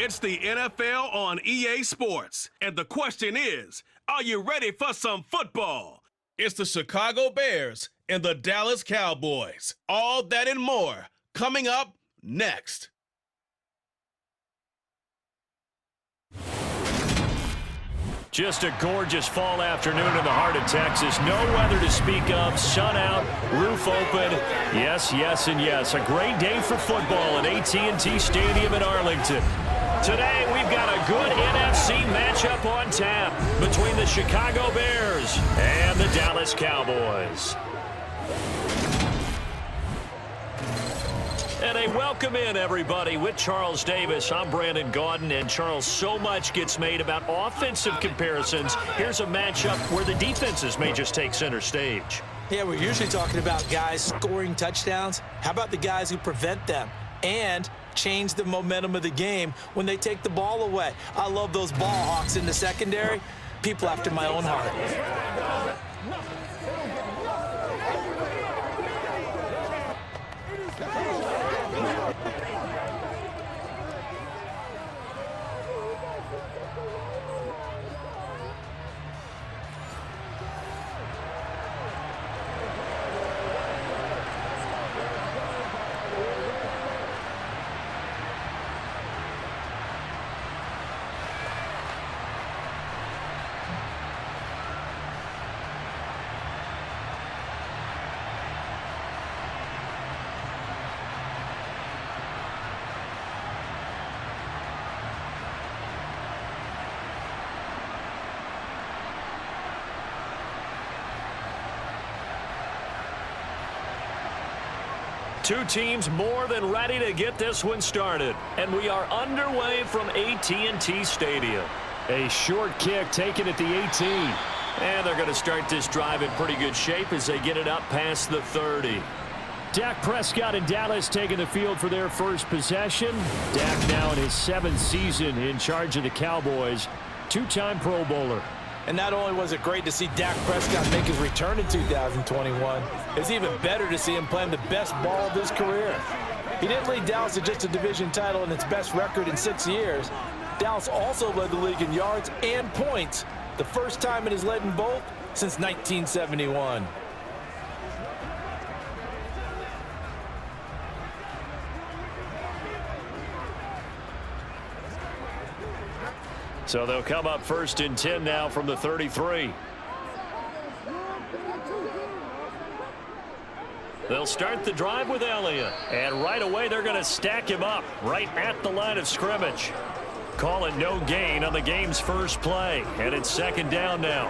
It's the NFL on EA Sports, and the question is, are you ready for some football? It's the Chicago Bears and the Dallas Cowboys. All that and more coming up next. Just a gorgeous fall afternoon in the heart of Texas. No weather to speak of. Sun out, roof open. Yes, yes, and yes. A great day for football at AT&T Stadium in Arlington. Today, we've got a good NFC matchup on tap between the Chicago Bears and the Dallas Cowboys. And a welcome in, everybody, with Charles Davis. I'm Brandon Gaudin, and Charles, so much gets made about offensive comparisons. Here's a matchup where the defenses may just take center stage. Yeah, we're usually talking about guys scoring touchdowns. How about the guys who prevent them and change the momentum of the game when they take the ball away? I love those ball hawks in the secondary. People after my own heart. Two teams more than ready to get this one started. And we are underway from AT&T Stadium. A short kick taken at the 18. And they're going to start this drive in pretty good shape as they get it up past the 30. Dak Prescott and Dallas taking the field for their first possession. Dak now in his 7th season in charge of the Cowboys. Two-time Pro Bowler. And not only was it great to see Dak Prescott make his return in 2021, it's even better to see him playing the best ball of his career. He didn't lead Dallas to just a division title and its best record in 6 years. Dallas also led the league in yards and points, the first time it has led in both since 1971. So they'll come up 1st and 10 now from the 33. They'll start the drive with Elliott. And right away, they're going to stack him up right at the line of scrimmage. Call it no gain on the game's first play. And it's 2nd down now.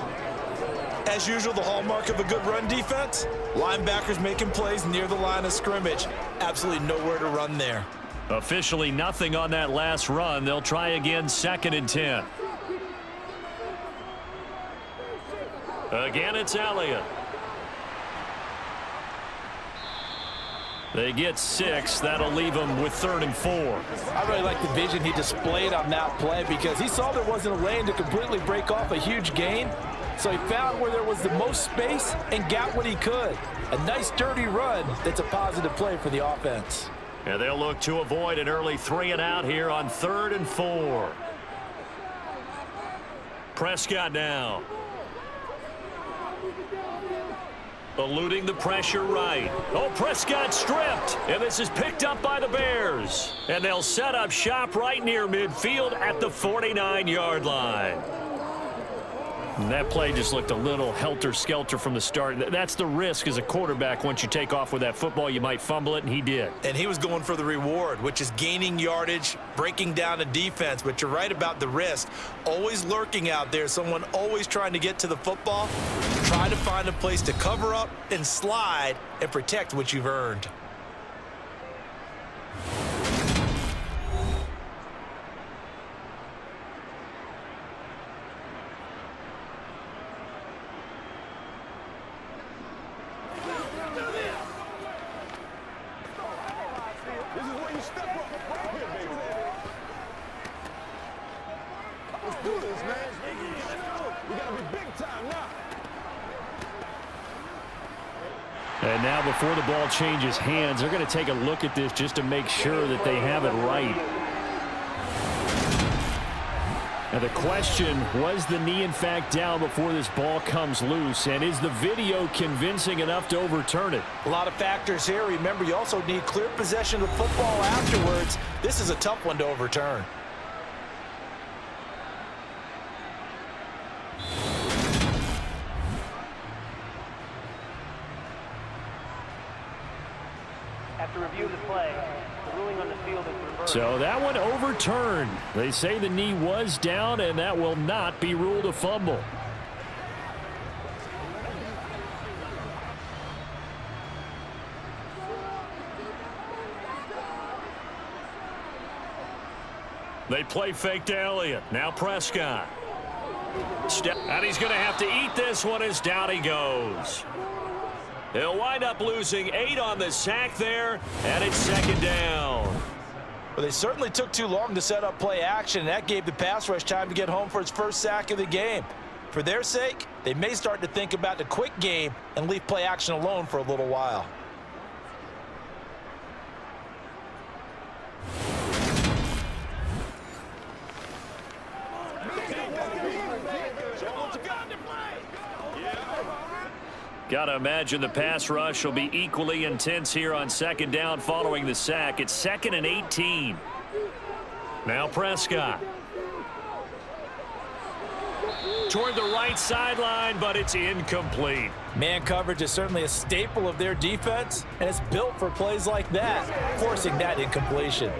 As usual, the hallmark of a good run defense, linebackers making plays near the line of scrimmage. Absolutely nowhere to run there. Officially nothing on that last run. They'll try again 2nd and 10. Again, it's Elliott. They get 6. That'll leave them with 3rd and 4. I really like the vision he displayed on that play because he saw there wasn't a lane to completely break off a huge gain. So he found where there was the most space and got what he could. A nice, dirty run that's a positive play for the offense. And they'll look to avoid an early 3 and out here on 3rd and 4. Prescott now. Eluding the pressure right. Oh, Prescott stripped. And this is picked up by the Bears. And they'll set up shop right near midfield at the 49-yard line. And that play just looked a little helter-skelter from the start. That's the risk as a quarterback. Once you take off with that football, you might fumble it, and he did. And he was going for the reward, which is gaining yardage, breaking down a defense. But you're right about the risk. Always lurking out there, someone always trying to get to the football. Try to find a place to cover up and slide and protect what you've earned. And now before the ball changes hands, they're going to take a look at this just to make sure that they have it right. And the question, was the knee in fact down before this ball comes loose? And is the video convincing enough to overturn it? A lot of factors here. Remember, you also need clear possession of the football afterwards. This is a tough one to overturn. After review of the play, the ruling on the field is reversed. So that one overturned. They say the knee was down, and that will not be ruled a fumble. They play fake to Elliott. Now Prescott. And he's going to have to eat this one as down he goes. He'll wind up losing 8 on the sack there, and it's second down. Well, they certainly took too long to set up play action, and that gave the pass rush time to get home for its first sack of the game. For their sake, they may start to think about the quick game and leave play action alone for a little while. Got to imagine the pass rush will be equally intense here on second down following the sack. It's 2nd and 18. Now Prescott. Toward the right sideline, but it's incomplete. Man coverage is certainly a staple of their defense, and it's built for plays like that, forcing that incompletion.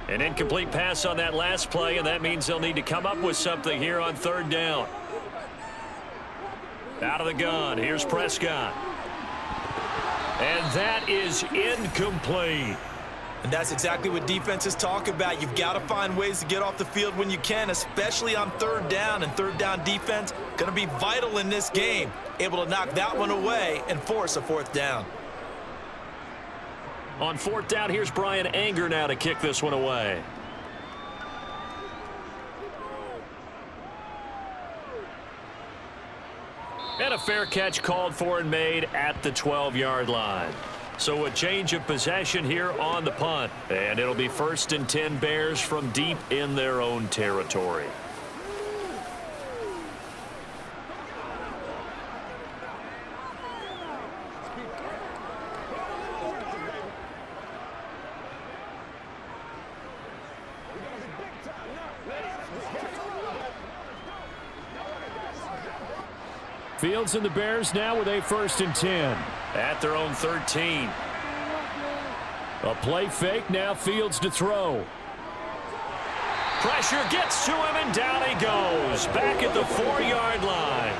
An incomplete pass on that last play, and that means they'll need to come up with something here on third down. Out of the gun, here's Prescott. And that is incomplete. And that's exactly what defenses talk about. You've got to find ways to get off the field when you can, especially on third down. And third down defense going to be vital in this game. Able to knock that one away and force a fourth down. On fourth down, here's Brian Anger now to kick this one away. And a fair catch called for and made at the 12-yard line. So a change of possession here on the punt. And it'll be 1st and 10 Bears from deep in their own territory. Fields and the Bears now with a 1st and 10. At their own 13. A play fake, now Fields to throw. Pressure gets to him, and down he goes. Back at the 4-yard line.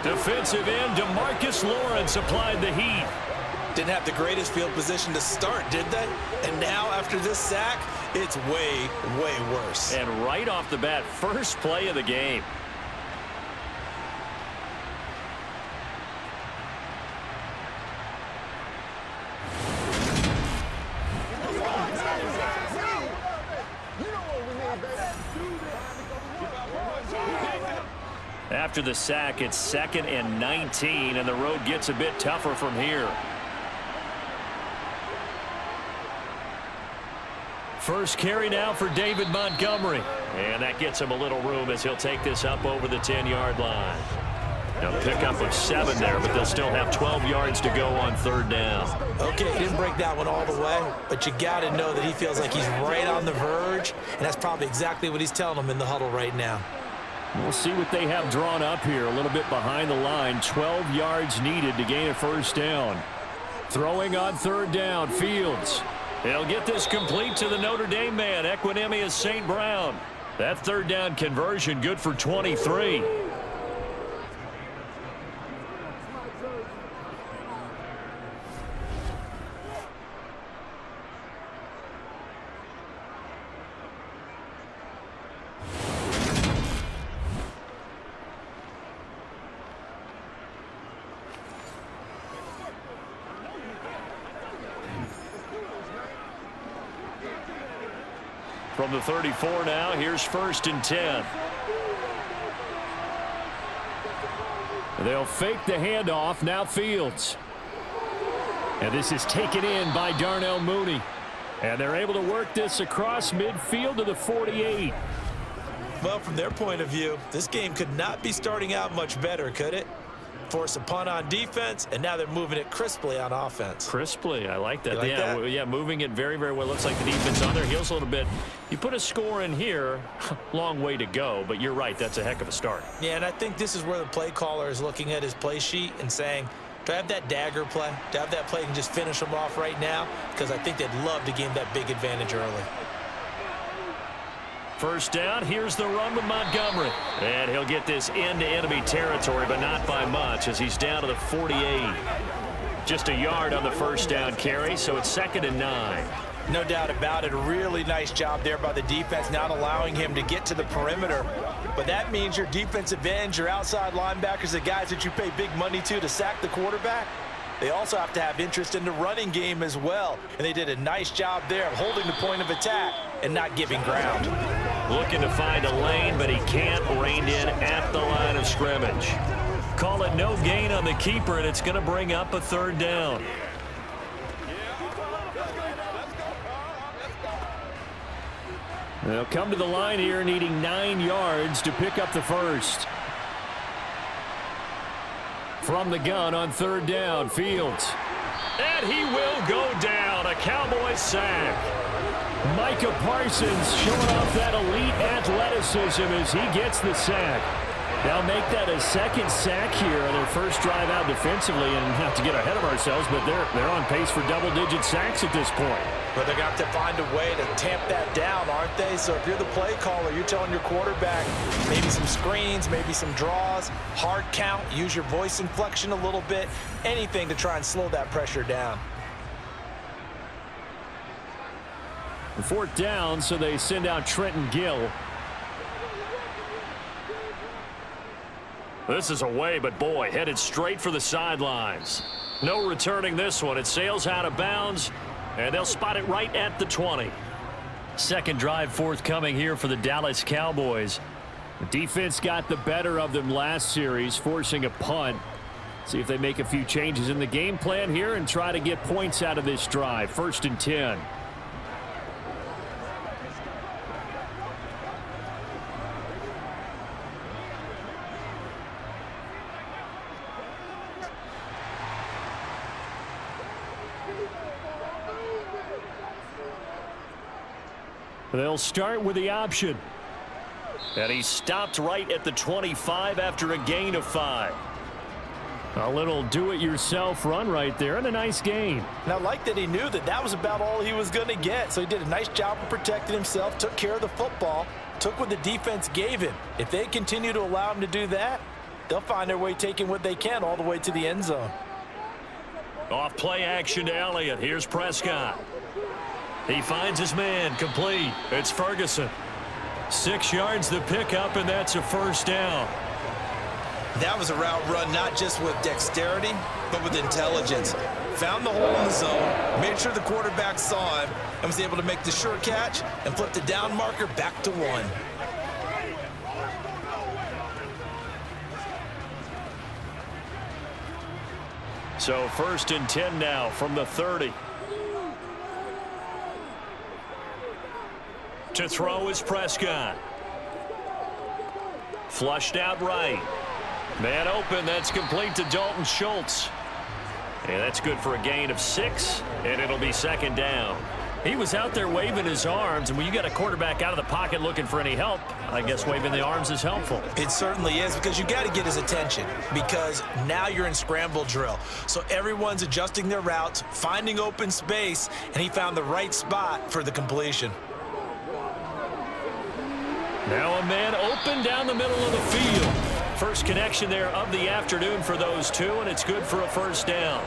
Defensive end DeMarcus Lawrence applied the heat. Didn't have the greatest field position to start, did they? And now, after this sack, it's way, way worse. And right off the bat, first play of the game. After the sack, it's 2nd and 19, and the road gets a bit tougher from here. First carry now for David Montgomery. And that gets him a little room as he'll take this up over the 10-yard line. Now pickup of 7 there, but they'll still have 12 yards to go on third down. Okay, he didn't break that one all the way, but you got to know that he feels like he's right on the verge, and that's probably exactly what he's telling them in the huddle right now. We'll see what they have drawn up here. A little bit behind the line. 12 yards needed to gain a first down. Throwing on third down, Fields. He'll get this complete to the Notre Dame man, Equinemius St. Brown. That third down conversion good for 23. From the 34 now, here's 1st and 10. They'll fake the handoff. Now Fields. And this is taken in by Darnell Mooney. And they're able to work this across midfield to the 48. Well, from their point of view, this game could not be starting out much better, could it? Force a punt on defense, and now they're moving it crisply on offense. Crisply, I like that. Like that? Yeah, moving it very, very well. Looks like the defense on their heels a little bit. You put a score in here, long way to go, but you're right, that's a heck of a start. Yeah, and I think this is where the play caller is looking at his play sheet and saying, do I have that dagger play? Do I have that play and just finish them off right now? Because I think they'd love to gain that big advantage early. First down, here's the run with Montgomery. And he'll get this into enemy territory, but not by much as he's down to the 48. Just a yard on the first down carry, so it's 2nd and 9. No doubt about it. A really nice job there by the defense, not allowing him to get to the perimeter. But that means your defensive ends, your outside linebackers, the guys that you pay big money to sack the quarterback, they also have to have interest in the running game as well. And they did a nice job there of holding the point of attack and not giving ground. Looking to find a lane, but he can't. Reined in at the line of scrimmage. Call it no gain on the keeper, and it's going to bring up a 3rd down. They'll come to the line here needing 9 yards to pick up the first. From the gun on 3rd down, Fields. And he will go down. A Cowboys sack. Micah Parsons showing off that elite athleticism as he gets the sack. They'll make that a 2nd sack here on their first drive out defensively, and not to get ahead of ourselves, but they're on pace for double-digit sacks at this point. But they're going to have to find a way to tamp that down, aren't they? So if you're the play caller, you're telling your quarterback maybe some screens, maybe some draws, hard count, use your voice inflection a little bit, anything to try and slow that pressure down. 4th down, so they send out Trenton Gill. This is away, but boy, headed straight for the sidelines. No returning this one. It sails out of bounds, and they'll spot it right at the 20. 2nd drive forthcoming here for the Dallas Cowboys. The defense got the better of them last series, forcing a punt. See if they make a few changes in the game plan here and try to get points out of this drive. 1st and 10. They'll start with the option. And he stopped right at the 25 after a gain of 5. A little do-it-yourself run right there, and a nice gain. And I like that he knew that that was about all he was going to get. So he did a nice job of protecting himself, took care of the football, took what the defense gave him. If they continue to allow him to do that, they'll find their way taking what they can all the way to the end zone. Off play action to Elliott. Here's Prescott. He finds his man, complete. It's Ferguson. 6 yards the pickup, and that's a 1st down. That was a route run not just with dexterity, but with intelligence. Found the hole in the zone, made sure the quarterback saw him, and was able to make the sure catch and flip the down marker back to 1. So 1st and 10 now from the 30. To throw is Prescott. Flushed out right. Man open. That's complete to Dalton Schultz. And that's good for a gain of 6. And it'll be 2nd down. He was out there waving his arms. And when you got a quarterback out of the pocket looking for any help, I guess waving the arms is helpful. It certainly is, because you got to get his attention, because now you're in scramble drill. So everyone's adjusting their routes, finding open space, and he found the right spot for the completion. Now a man open down the middle of the field. First connection there of the afternoon for those two, and it's good for a 1st down.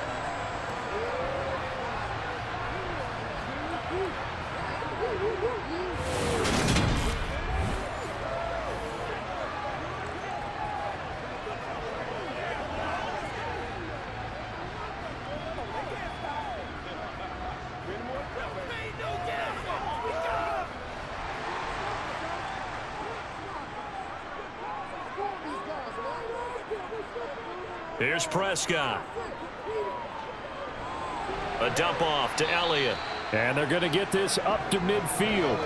Here's Prescott. A dump off to Elliott. And they're going to get this up to midfield.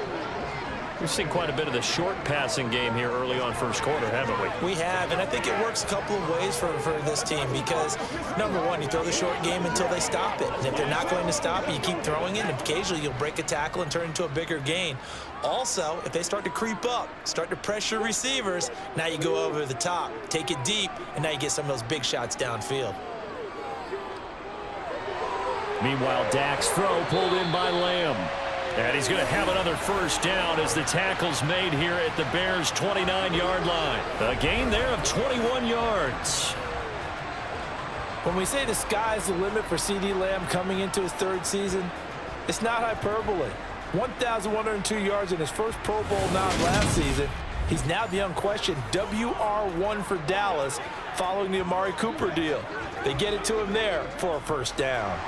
We've seen quite a bit of the short passing game here early on first quarter, haven't we? We have, and I think it works a couple of ways for this team because, number one, you throw the short game until they stop it. And if they're not going to stop it, you keep throwing it, and occasionally you'll break a tackle and turn into a bigger gain. Also, if they start to creep up, start to pressure receivers, now you go over the top, take it deep, and now you get some of those big shots downfield. Meanwhile, Dak's throw pulled in by Lamb. And he's going to have another first down as the tackle's made here at the Bears' 29-yard line. A gain there of 21 yards. When we say the sky's the limit for C.D. Lamb coming into his third season, it's not hyperbole. 1,102 yards in his first Pro Bowl nod last season. He's now the unquestioned WR1 for Dallas following the Amari Cooper deal. They get it to him there for a first down.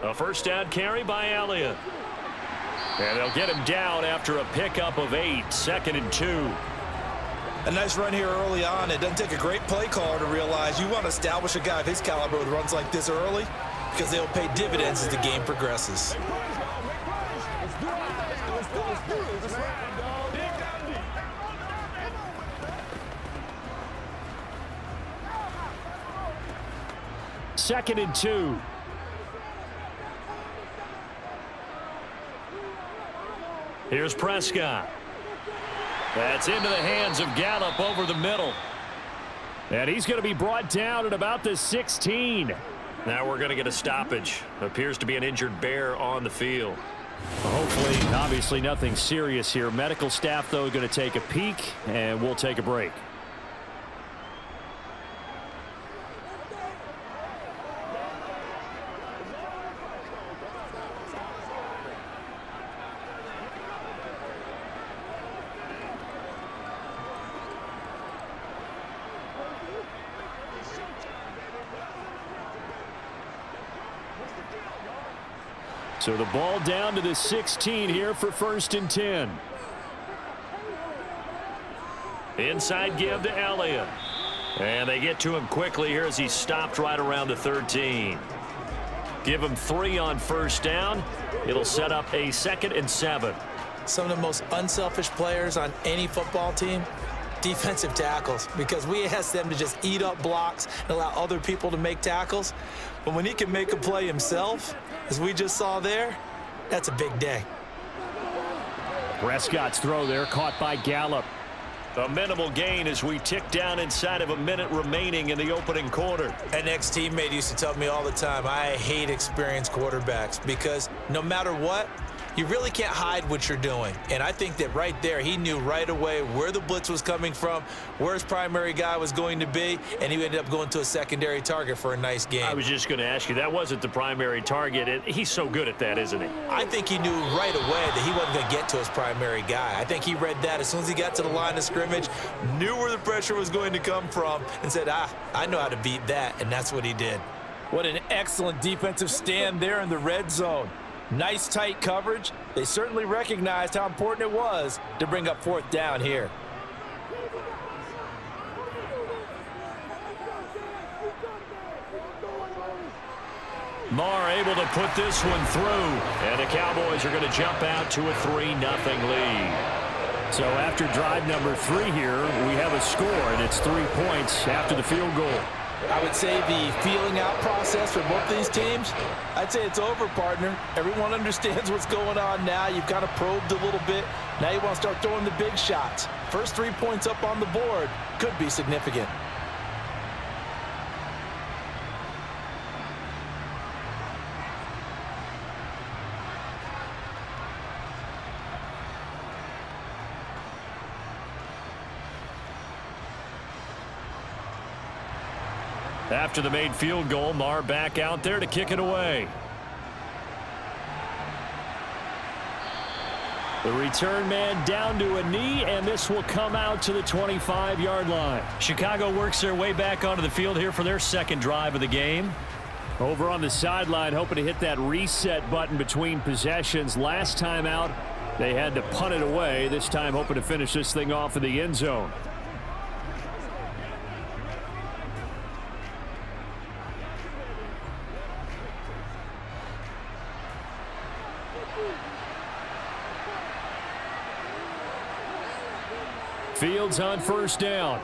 A first down carry by Elliott. And they'll get him down after a pickup of 8, 2nd and 2. A nice run here early on. It doesn't take a great play caller to realize you want to establish a guy of his caliber with runs like this early because they'll pay dividends as the game progresses. Second and 2. Here's Prescott. That's into the hands of Gallup over the middle. And he's going to be brought down at about the 16. Now we're going to get a stoppage. Appears to be an injured Bear on the field. Hopefully, obviously nothing serious here. Medical staff, though, going to take a peek, and we'll take a break. So the ball down to the 16 here for 1st and 10. Inside give to Elliott. And they get to him quickly here as he stopped right around the 13. Give him 3 on first down. It'll set up a 2nd and 7. Some of the most unselfish players on any football team, defensive tackles, because we ask them to just eat up blocks and allow other people to make tackles. But when he can make a play himself, as we just saw there, that's a big day. Prescott's throw there caught by Gallup. A minimal gain as we tick down inside of a minute remaining in the opening quarter. An ex-teammate used to tell me all the time, I hate experienced quarterbacks because no matter what, you really can't hide what you're doing. And I think that right there, he knew right away where the blitz was coming from, where his primary guy was going to be, and he ended up going to a secondary target for a nice game. I was just going to ask you, that wasn't the primary target. He's so good at that, isn't he? I think he knew right away that he wasn't going to get to his primary guy. I think he read that as soon as he got to the line of scrimmage, knew where the pressure was going to come from, and said, I know how to beat that, and that's what he did. What an excellent defensive stand there in the red zone. Nice tight coverage. They certainly recognized how important it was to bring up 4th down here. Marr able to put this one through. And the Cowboys are going to jump out to a 3-0 lead. So after drive number 3 here, we have a score, and it's 3 points after the field goal. I would say the feeling out process for both these teams, I'd say it's over, partner. Everyone understands what's going on now. You've kind of probed a little bit. Now you want to start throwing the big shots. First 3 points up on the board could be significant. After the made field goal, Marr back out there to kick it away. The return man down to a knee, and this will come out to the 25-yard line. Chicago works their way back onto the field here for their 2nd drive of the game. Over on the sideline, hoping to hit that reset button between possessions. Last time out, They had to punt it away, this time hoping to finish this thing off in the end zone. Fields on first down.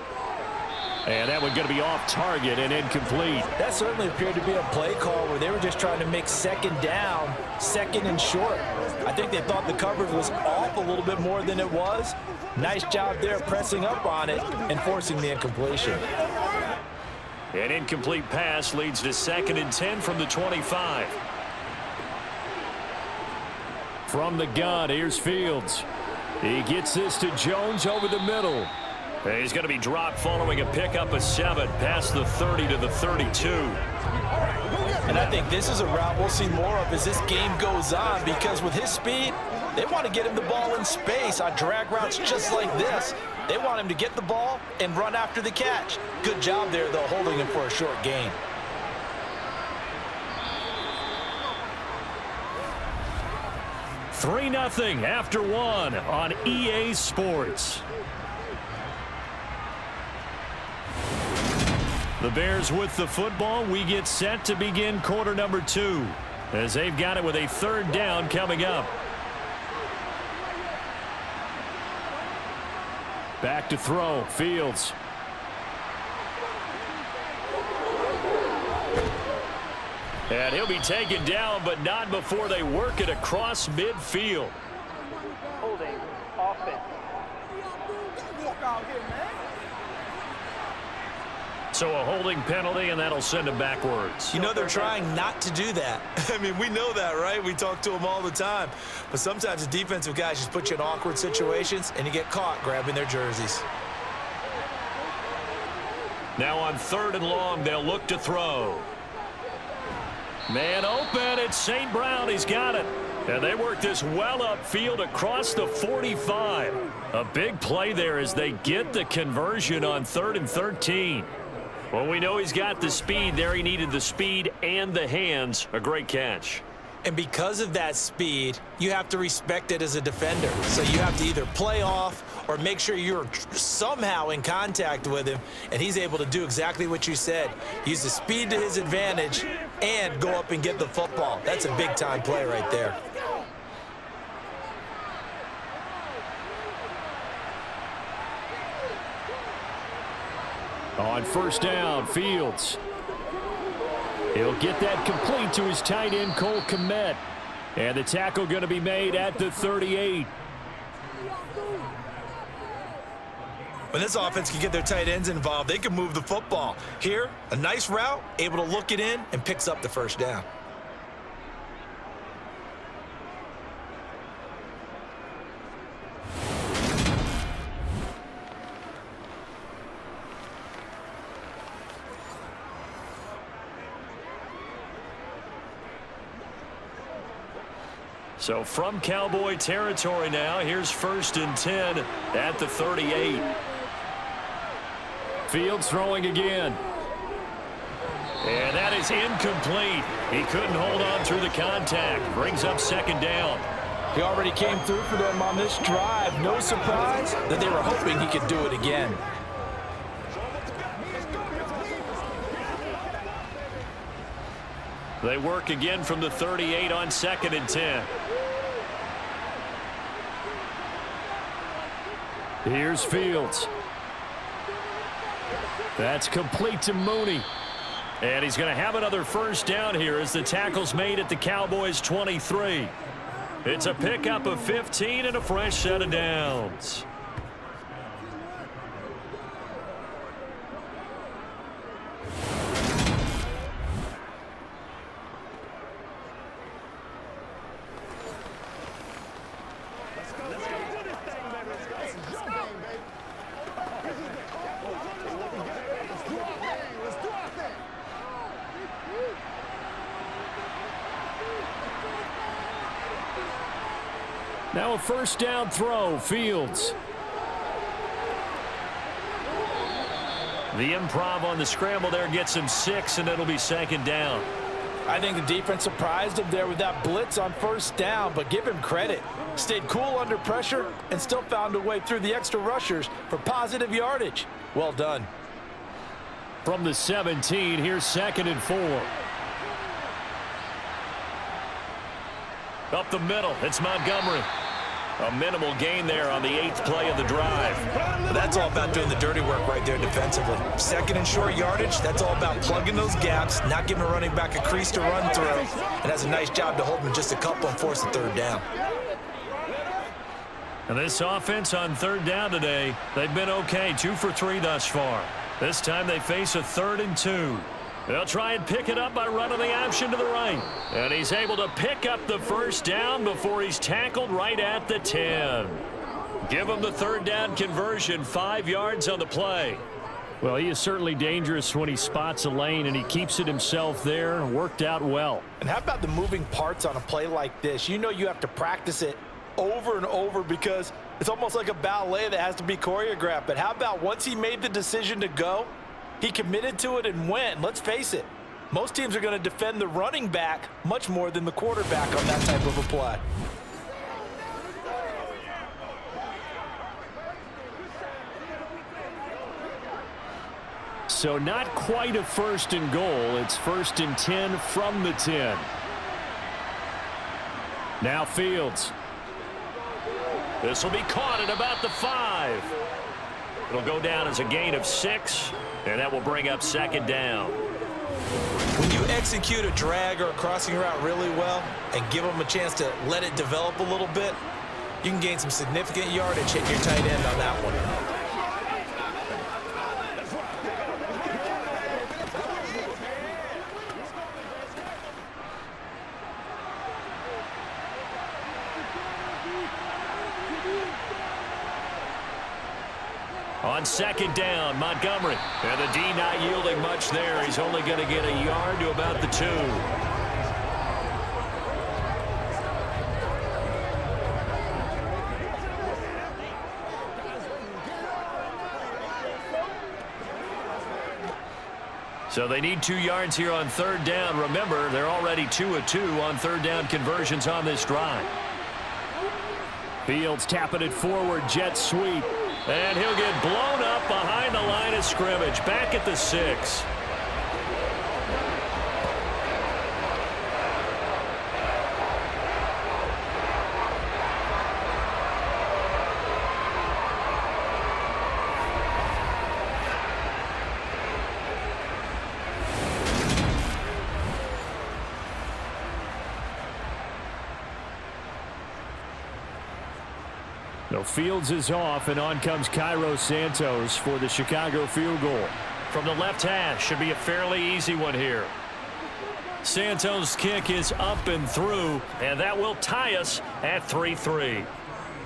And that one going to be off target and incomplete. That certainly appeared to be a play call where they were just trying to make second down, second and short. I think they thought the coverage was off a little bit more than it was. Nice job there pressing up on it and forcing the incompletion. An incomplete pass leads to 2nd and 10 from the 25. From the gun, here's Fields. He gets this to Jones over the middle. He's going to be dropped following a pickup of 7 past the 30 to the 32. And I think this is a route we'll see more of as this game goes on, because with his speed, they want to get him the ball in space on drag routes just like this. They want him to get the ball and run after the catch. Good job there, though, holding him for a short gain. Three 3-0 after 1 on EA Sports. The Bears with the football. We get set to begin quarter number 2 as they've got it with a 3rd down coming up. Back to throw. Fields. And he'll be taken down, but not before they work it across midfield. Holding offense. So a holding penalty, and that'll send him backwards. You know they're trying not to do that. I mean, we know that, right? We talk to them all the time. But sometimes the defensive guys just put you in awkward situations, and you get caught grabbing their jerseys. Now on 3rd and long, they'll look to throw. Man open, it's St. Brown. He's got it. And they work this well upfield across the 45. A big play there as they get the conversion on 3rd and 13. Well, we know he's got the speed there. He needed the speed and the hands. A great catch. And because of that speed, you have to respect it as a defender. So you have to either play off or make sure you're somehow in contact with him, and he's able to do exactly what you said. Use the speed to his advantage and go up and get the football. That's a big-time play right there. On first down, Fields. He'll get that complete to his tight end, Cole Kmet. And the tackle going to be made at the 38. When this offense can get their tight ends involved, they can move the football. Here, a nice route, able to look it in, and picks up the first down. So from Cowboy territory now, here's 1st and 10 at the 38. Fields throwing again. And that is incomplete. He couldn't hold on through the contact. Brings up 2nd down. He already came through for them on this drive. No surprise that they were hoping he could do it again. They work again from the 38 on 2nd and 10. Here's Fields. That's complete to Mooney. And he's going to have another first down here as the tackle's made at the Cowboys 23. It's a pickup of 15 and a fresh set of downs. Now a first down throw, Fields. The improv on the scramble there gets him 6, and it'll be 2nd down. I think the defense surprised him there with that blitz on first down, but give him credit. Stayed cool under pressure and still found a way through the extra rushers for positive yardage. Well done. From the 17, here's 2nd and 4. Up the middle, it's Montgomery. A minimal gain there on the 8th play of the drive. That's all about doing the dirty work right there defensively. 2nd and short yardage, that's all about plugging those gaps, not giving a running back a crease to run through. And that's a nice job to hold him just a couple and force a 3rd down. And this offense on 3rd down today, they've been okay, 2 for 3 thus far. This time they face a 3rd and 2. They'll try and pick it up by running the option to the right. And he's able to pick up the 1st down before he's tackled right at the 10. Give him the 3rd down conversion, 5 yards on the play. Well, he is certainly dangerous when he spots a lane, and he keeps it himself there. Worked out well. And how about the moving parts on a play like this? You know you have to practice it over and over because it's almost like a ballet that has to be choreographed. But how about once he made the decision to go, he committed to it and went. Let's face it, most teams are going to defend the running back much more than the quarterback on that type of a play. So not quite a 1st and goal. It's 1st and 10 from the 10. Now Fields. This will be caught at about the 5. It'll go down as a gain of 6, and that will bring up 2nd down. When you execute a drag or a crossing route really well and give them a chance to let it develop a little bit, you can gain some significant yardage hitting your tight end on that one. On 2nd down, Montgomery. And the D not yielding much there. He's only going to get a yard to about the 2. So they need 2 yards here on 3rd down. Remember, they're already 2 of 2 on 3rd down conversions on this drive. Fields tapping it forward, jet sweep. And he'll get blown up behind the line of scrimmage, back at the 6. No, Fields is off, and on comes Cairo Santos for the Chicago field goal. From the left hash, should be a fairly easy one here. Santos' kick is up and through, and that will tie us at 3-3.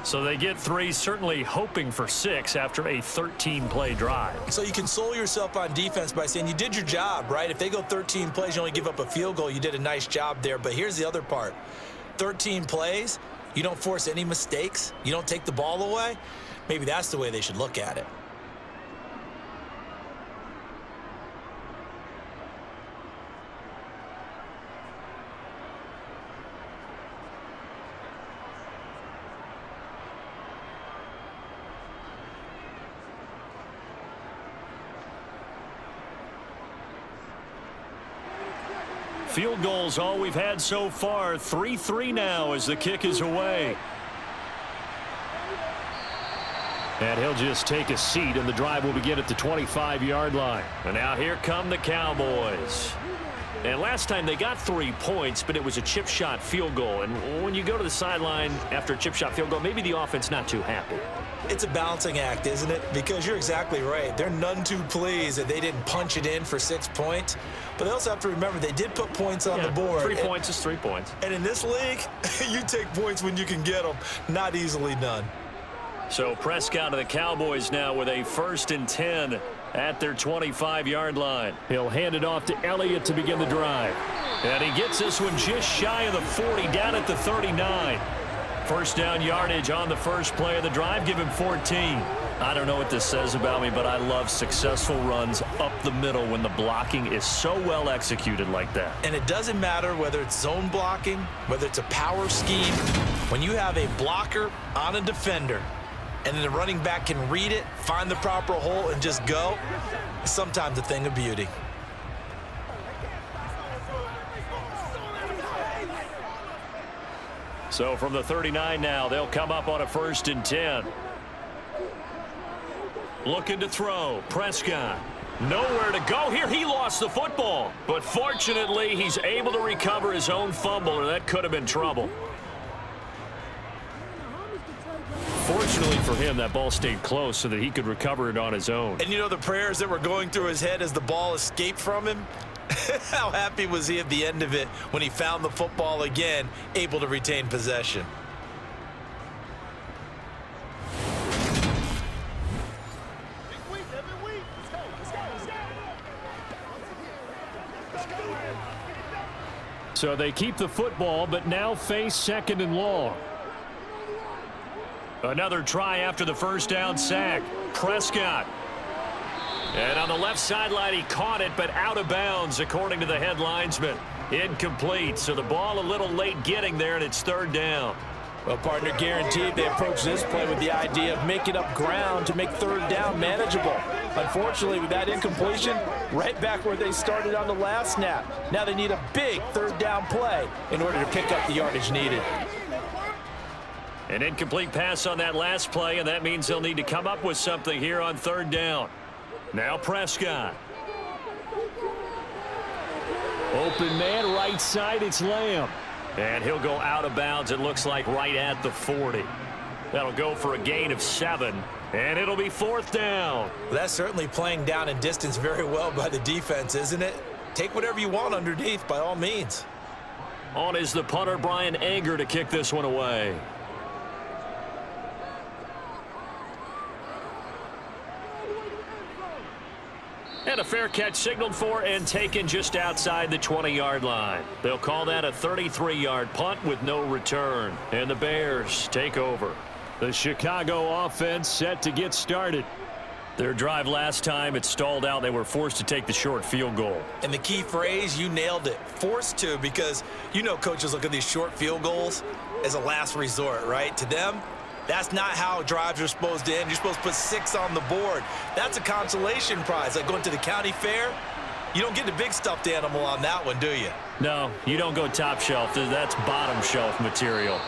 So they get 3, certainly hoping for 6 after a 13-play drive. So you console yourself on defense by saying you did your job, right? If they go 13 plays, you only give up a field goal, you did a nice job there. But here's the other part. 13 plays, you don't force any mistakes, you don't take the ball away. Maybe that's the way they should look at it. Field goals all we've had so far. 3-3 now as the kick is away. And he'll just take a seat, and the drive will begin at the 25-yard line. And now here come the Cowboys. And last time they got 3 points, but it was a chip shot field goal. And when you go to the sideline after a chip shot field goal, maybe the offense not too happy. It's a balancing act, isn't it? Because you're exactly right. They're none too pleased that they didn't punch it in for 6 points. But they also have to remember they did put points on the board. 3 points is 3 points. And in this league, you take points when you can get them, not easily done. So Prescott of the Cowboys now with a 1st and 10 at their 25-yard line. He'll hand it off to Elliott to begin the drive. And he gets this one just shy of the 40, down at the 39. First down yardage on the first play of the drive. Give him 14. I don't know what this says about me, but I love successful runs up the middle when the blocking is so well executed like that. And it doesn't matter whether it's zone blocking, whether it's a power scheme. When you have a blocker on a defender and then the running back can read it, find the proper hole, and just go, it's sometimes a thing of beauty. So from the 39 now, they'll come up on a 1st and 10. Looking to throw. Prescott. Nowhere to go here. He lost the football. But fortunately, he's able to recover his own fumble, or that could have been trouble. Fortunately for him, that ball stayed close so that he could recover it on his own. And you know the prayers that were going through his head as the ball escaped from him? How happy was he at the end of it when he found the football again, able to retain possession? So they keep the football, but now face 2nd and long. Another try after the first down sack. Prescott. And on the left sideline, he caught it, but out of bounds, according to the head linesman. Incomplete, so the ball a little late getting there, and it's 3rd down. Well, partner, guaranteed they approach this play with the idea of making up ground to make 3rd down manageable. Unfortunately, with that incompletion, right back where they started on the last snap. Now they need a big 3rd down play in order to pick up the yardage needed. An incomplete pass on that last play, and that means they'll need to come up with something here on 3rd down. Now Prescott. Open man, right side, it's Lamb. And he'll go out of bounds, it looks like, right at the 40. That'll go for a gain of 7, and it'll be 4th down. Well, that's certainly playing down in distance very well by the defense, isn't it? Take whatever you want underneath, by all means. On is the punter, Brian Anger, to kick this one away. And a fair catch signaled for and taken just outside the 20-yard line. They'll call that a 33-yard punt with no return. And the Bears take over. The Chicago offense set to get started. Their drive last time, it stalled out. They were forced to take the short field goal. And the key phrase, you nailed it. Forced to, because you know coaches look at these short field goals as a last resort, right? To them, that's not how drives are supposed to end. You're supposed to put 6 on the board. That's a consolation prize. Like going to the county fair, you don't get the big stuffed animal on that one, do you? No, you don't go top shelf. That's bottom shelf material.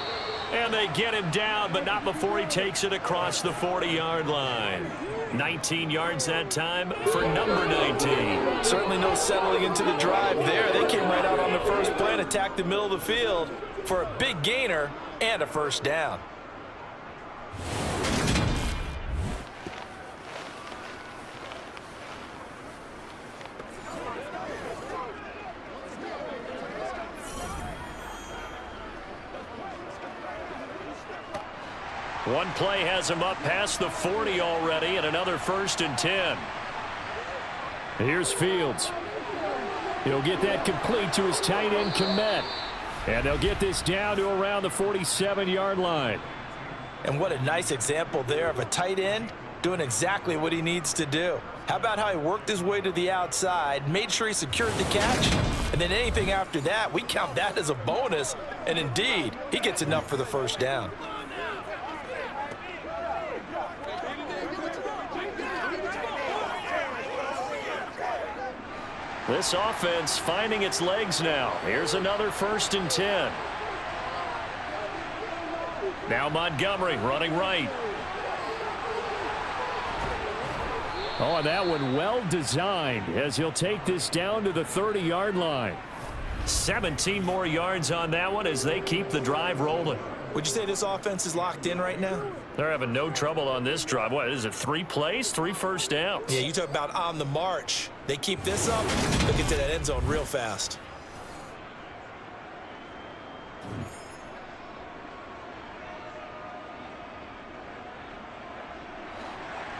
And they get him down, but not before he takes it across the 40-yard line. 19 yards that time for number 19. Certainly no settling into the drive there. They came right out on the first play and attacked the middle of the field for a big gainer and a 1st down. One play has him up past the 40 already, and another 1st and 10. Here's Fields. He'll get that complete to his tight end, Kmet. And they'll get this down to around the 47-yard line. And what a nice example there of a tight end doing exactly what he needs to do. How about how he worked his way to the outside, made sure he secured the catch, and then anything after that, we count that as a bonus. And indeed, he gets enough for the 1st down. This offense finding its legs now. Here's another 1st and 10. Now Montgomery running right. Oh, that one well designed as he'll take this down to the 30-yard line. 17 more yards on that one as they keep the drive rolling. Would you say this offense is locked in right now? They're having no trouble on this drive. What is it, 3 plays, 3 first downs? Yeah, you talk about on the march. They keep this up, they'll get to that end zone real fast.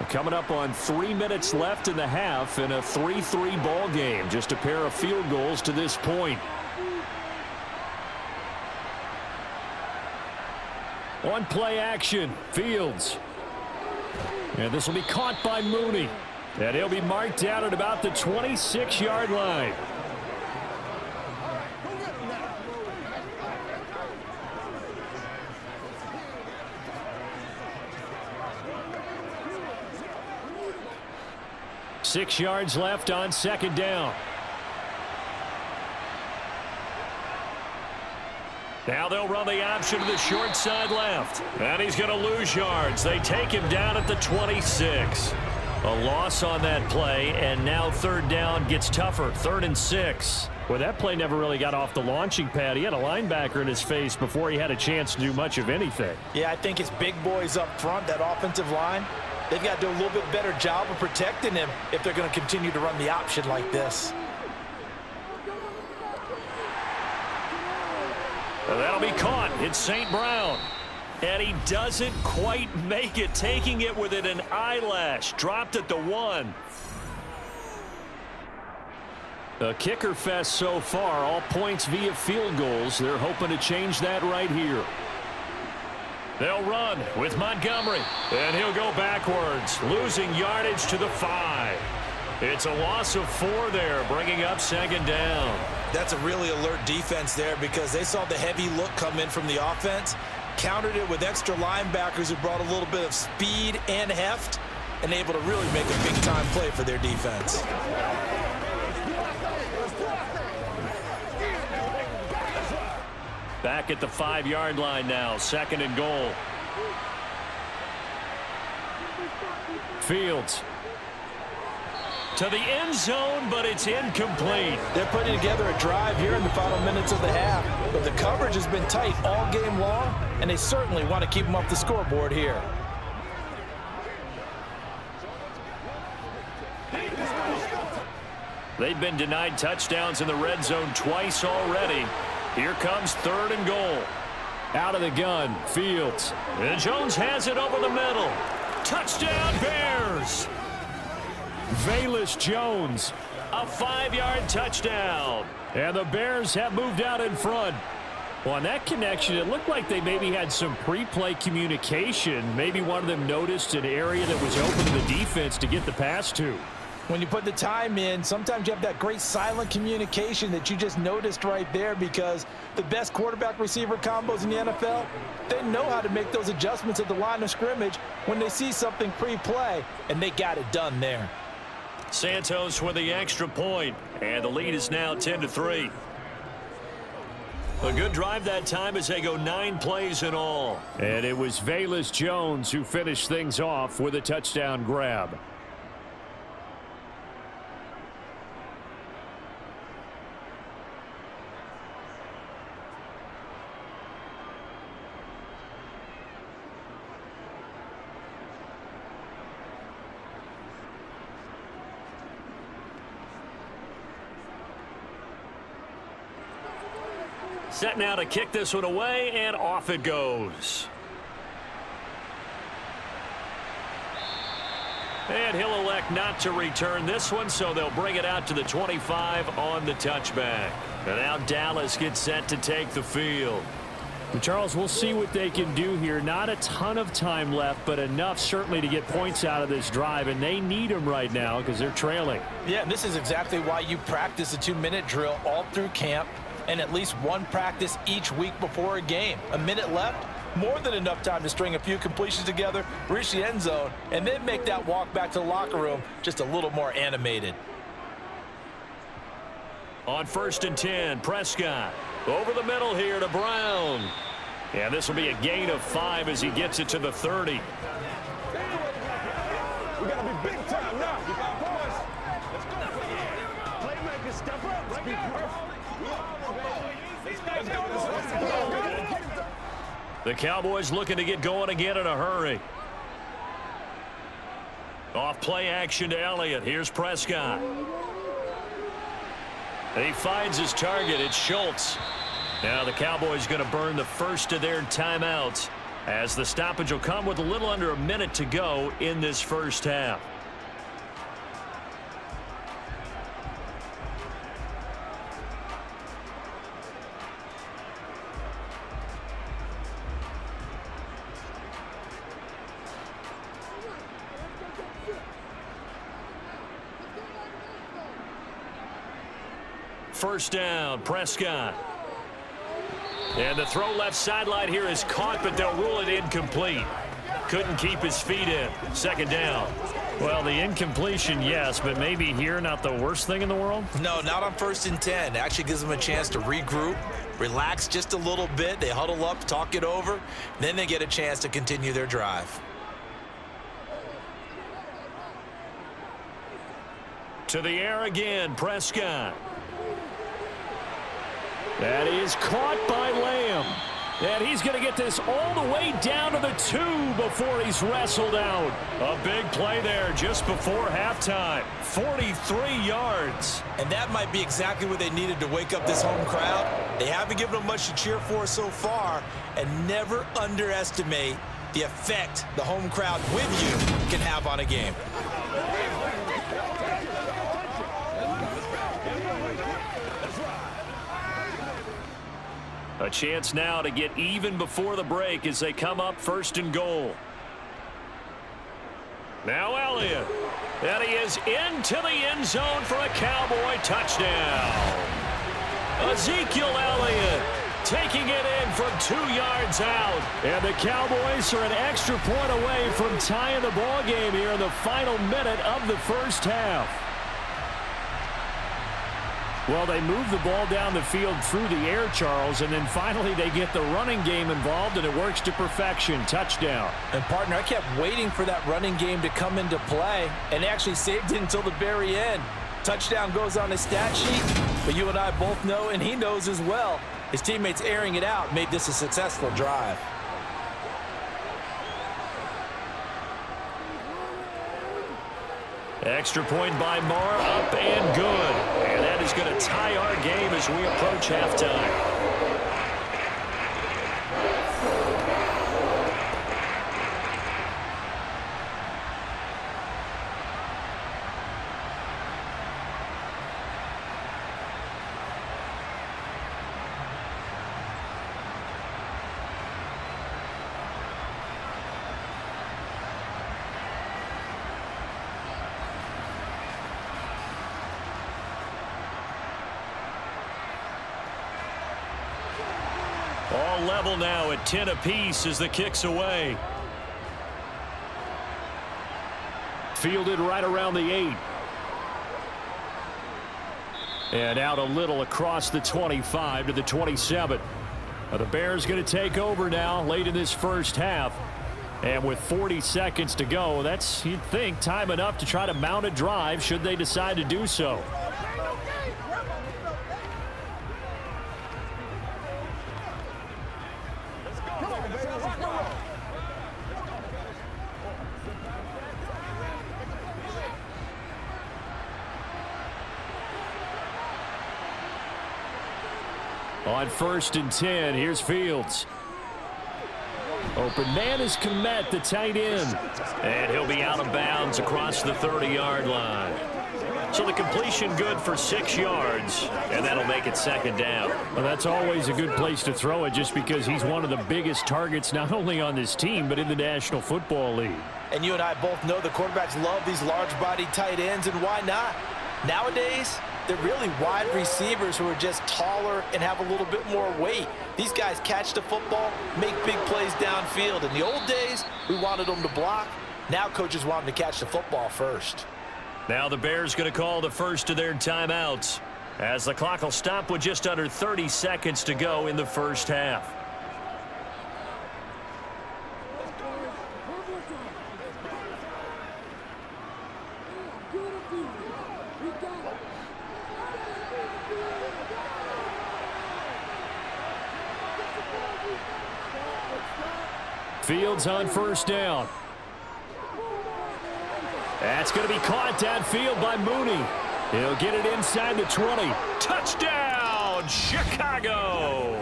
Coming up on 3 minutes left in the half in a 3-3 ball game. Just a pair of field goals to this point. On play action, Fields. And this will be caught by Mooney. And he'll be marked down at about the 26-yard line. Six yards left on second down. Now they'll run the option to the short side left. And he's going to lose yards. They take him down at the 26. A loss on that play, and now third down gets tougher. 3rd and 6. Well, that play never really got off the launching pad. He had a linebacker in his face before he had a chance to do much of anything. Yeah, I think his big boys up front, that offensive line, they've got to do a little bit better job of protecting him if they're going to continue to run the option like this. Well, that'll be caught. It's St. Brown. And he doesn't quite make it, taking it within an eyelash. Dropped at the 1. A kicker fest so far, all points via field goals. They're hoping to change that right here. They'll run with Montgomery, and he'll go backwards, losing yardage to the 5. It's a loss of 4 there, bringing up second down. That's a really alert defense there because they saw the heavy look come in from the offense, countered it with extra linebackers who brought a little bit of speed and heft, and able to really make a big-time play for their defense. Back at the 5-yard line now, 2nd and goal. Fields to the end zone, but it's incomplete. They're putting together a drive here in the final minutes of the half, but the coverage has been tight all game long, and they certainly want to keep them off the scoreboard here. They've been denied touchdowns in the red zone twice already. Here comes 3rd and goal. Out of the gun, Fields. And Jones has it over the middle. Touchdown, Bears! Velus Jones, a 5-yard touchdown. And the Bears have moved out in front. Well, on that connection, it looked like they maybe had some pre-play communication. Maybe one of them noticed an area that was open to the defense to get the pass to. When you put the time in, sometimes you have that great silent communication that you just noticed right there, because the best quarterback-receiver combos in the NFL, they know how to make those adjustments at the line of scrimmage when they see something pre-play, and they got it done there. Santos with the extra point, and the lead is now 10-3. A good drive that time as they go 9 plays in all. And it was Velus Jones who finished things off with a touchdown grab. Set now to kick this one away, and off it goes. And he'll elect not to return this one, so they'll bring it out to the 25 on the touchback. And now Dallas gets set to take the field. Charles, we'll see what they can do here. Not a ton of time left, but enough certainly to get points out of this drive, and they need them right now because they're trailing. Yeah, and this is exactly why you practice a 2-minute drill all through camp, and at least one practice each week before a game. A minute left, more than enough time to string a few completions together, reach the end zone, and then make that walk back to the locker room just a little more animated. On 1st and 10, Prescott over the middle here to Brown. And this will be a gain of 5 as he gets it to the 30. We got to be big time now. Let's go. Playmakers, step up. Let's be perfect. The Cowboys looking to get going again in a hurry. Off play action to Elliott. Here's Prescott. And he finds his target. It's Schultz. Now the Cowboys going to burn the first of their timeouts as the stoppage will come with a little under a minute to go in this first half. first down. Prescott. And the throw left sideline here is caught, but they'll rule it incomplete. Couldn't keep his feet in. Second down. Well, the incompletion, yes, but maybe here not the worst thing in the world? No, not on 1st and 10. It actually gives them a chance to regroup, relax just a little bit. They huddle up, talk it over. Then they get a chance to continue their drive. To the air again, Prescott. That is caught by Lamb. And he's going to get this all the way down to the 2 before he's wrestled out. A big play there just before halftime. 43 yards. And that might be exactly what they needed to wake up this home crowd. They haven't given them much to cheer for so far. And never underestimate the effect the home crowd with you can have on a game. A chance now to get even before the break as they come up 1st and goal. Now Elliott. And he is into the end zone for a Cowboy touchdown. Ezekiel Elliott taking it in from 2 yards out. And the Cowboys are an extra point away from tying the ball game here in the final minute of the first half. Well, they move the ball down the field through the air, Charles, and then finally they get the running game involved, and it works to perfection. Touchdown. And, partner, I kept waiting for that running game to come into play and actually saved it until the very end. Touchdown goes on his stat sheet, but you and I both know, and he knows as well, his teammates airing it out made this a successful drive. Extra point by Marr, up and good. And that is going to tie our game as we approach halftime. All level now at 10 apiece as the kick's away. Fielded right around the 8. And out a little across the 25 to the 27. The Bears going to take over now late in this first half. And with 40 seconds to go, that's, you'd think, time enough to try to mount a drive should they decide to do so. On 1st and 10, here's Fields. Open man is Kmet, the tight end. And he'll be out of bounds across the 30-yard line. So the completion good for 6 yards, and that'll make it second down. Well, that's always a good place to throw it just because he's one of the biggest targets not only on this team but in the National Football League. And you and I both know the quarterbacks love these large-bodied tight ends, and why not? Nowadays, they're really wide receivers who are just taller and have a little bit more weight. These guys catch the football, make big plays downfield. In the old days, we wanted them to block. Now coaches want them to catch the football first. Now the Bears going to call the first of their timeouts as the clock will stop with just under 30 seconds to go in the first half. Fields on 1st down. That's going to be caught downfield by Mooney. He'll get it inside the 20. Touchdown, Chicago!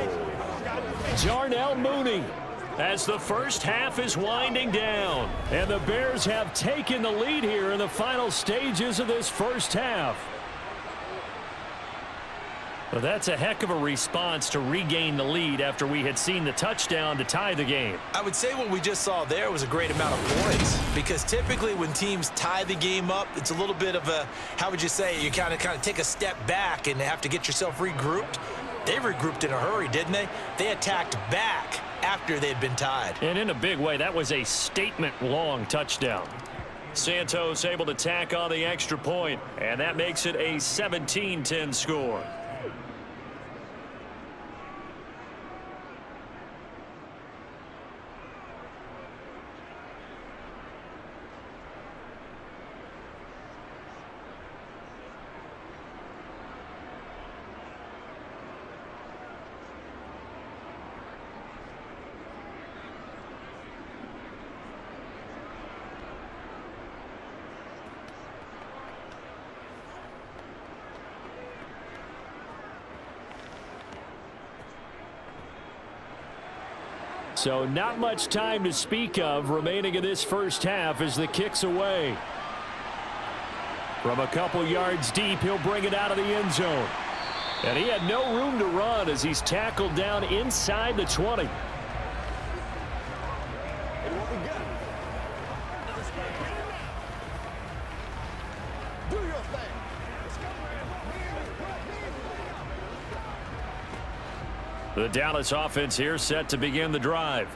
Darnell Mooney. As the first half is winding down. And the Bears have taken the lead here in the final stages of this first half. Well, that's a heck of a response to regain the lead after we had seen the touchdown to tie the game. I would say what we just saw there was a great amount of points, because typically when teams tie the game up, it's a little bit of a, how would you say, you kind of take a step back and have to get yourself regrouped. They regrouped in a hurry, didn't they? They attacked back after they had been tied. And in a big way, that was a statement-long touchdown. Santos able to tack on the extra point, and that makes it a 17-10 score. So not much time to speak of remaining in this first half as the kick's away. From a couple yards deep, he'll bring it out of the end zone. And he had no room to run as he's tackled down inside the 20. The Dallas offense here set to begin the drive.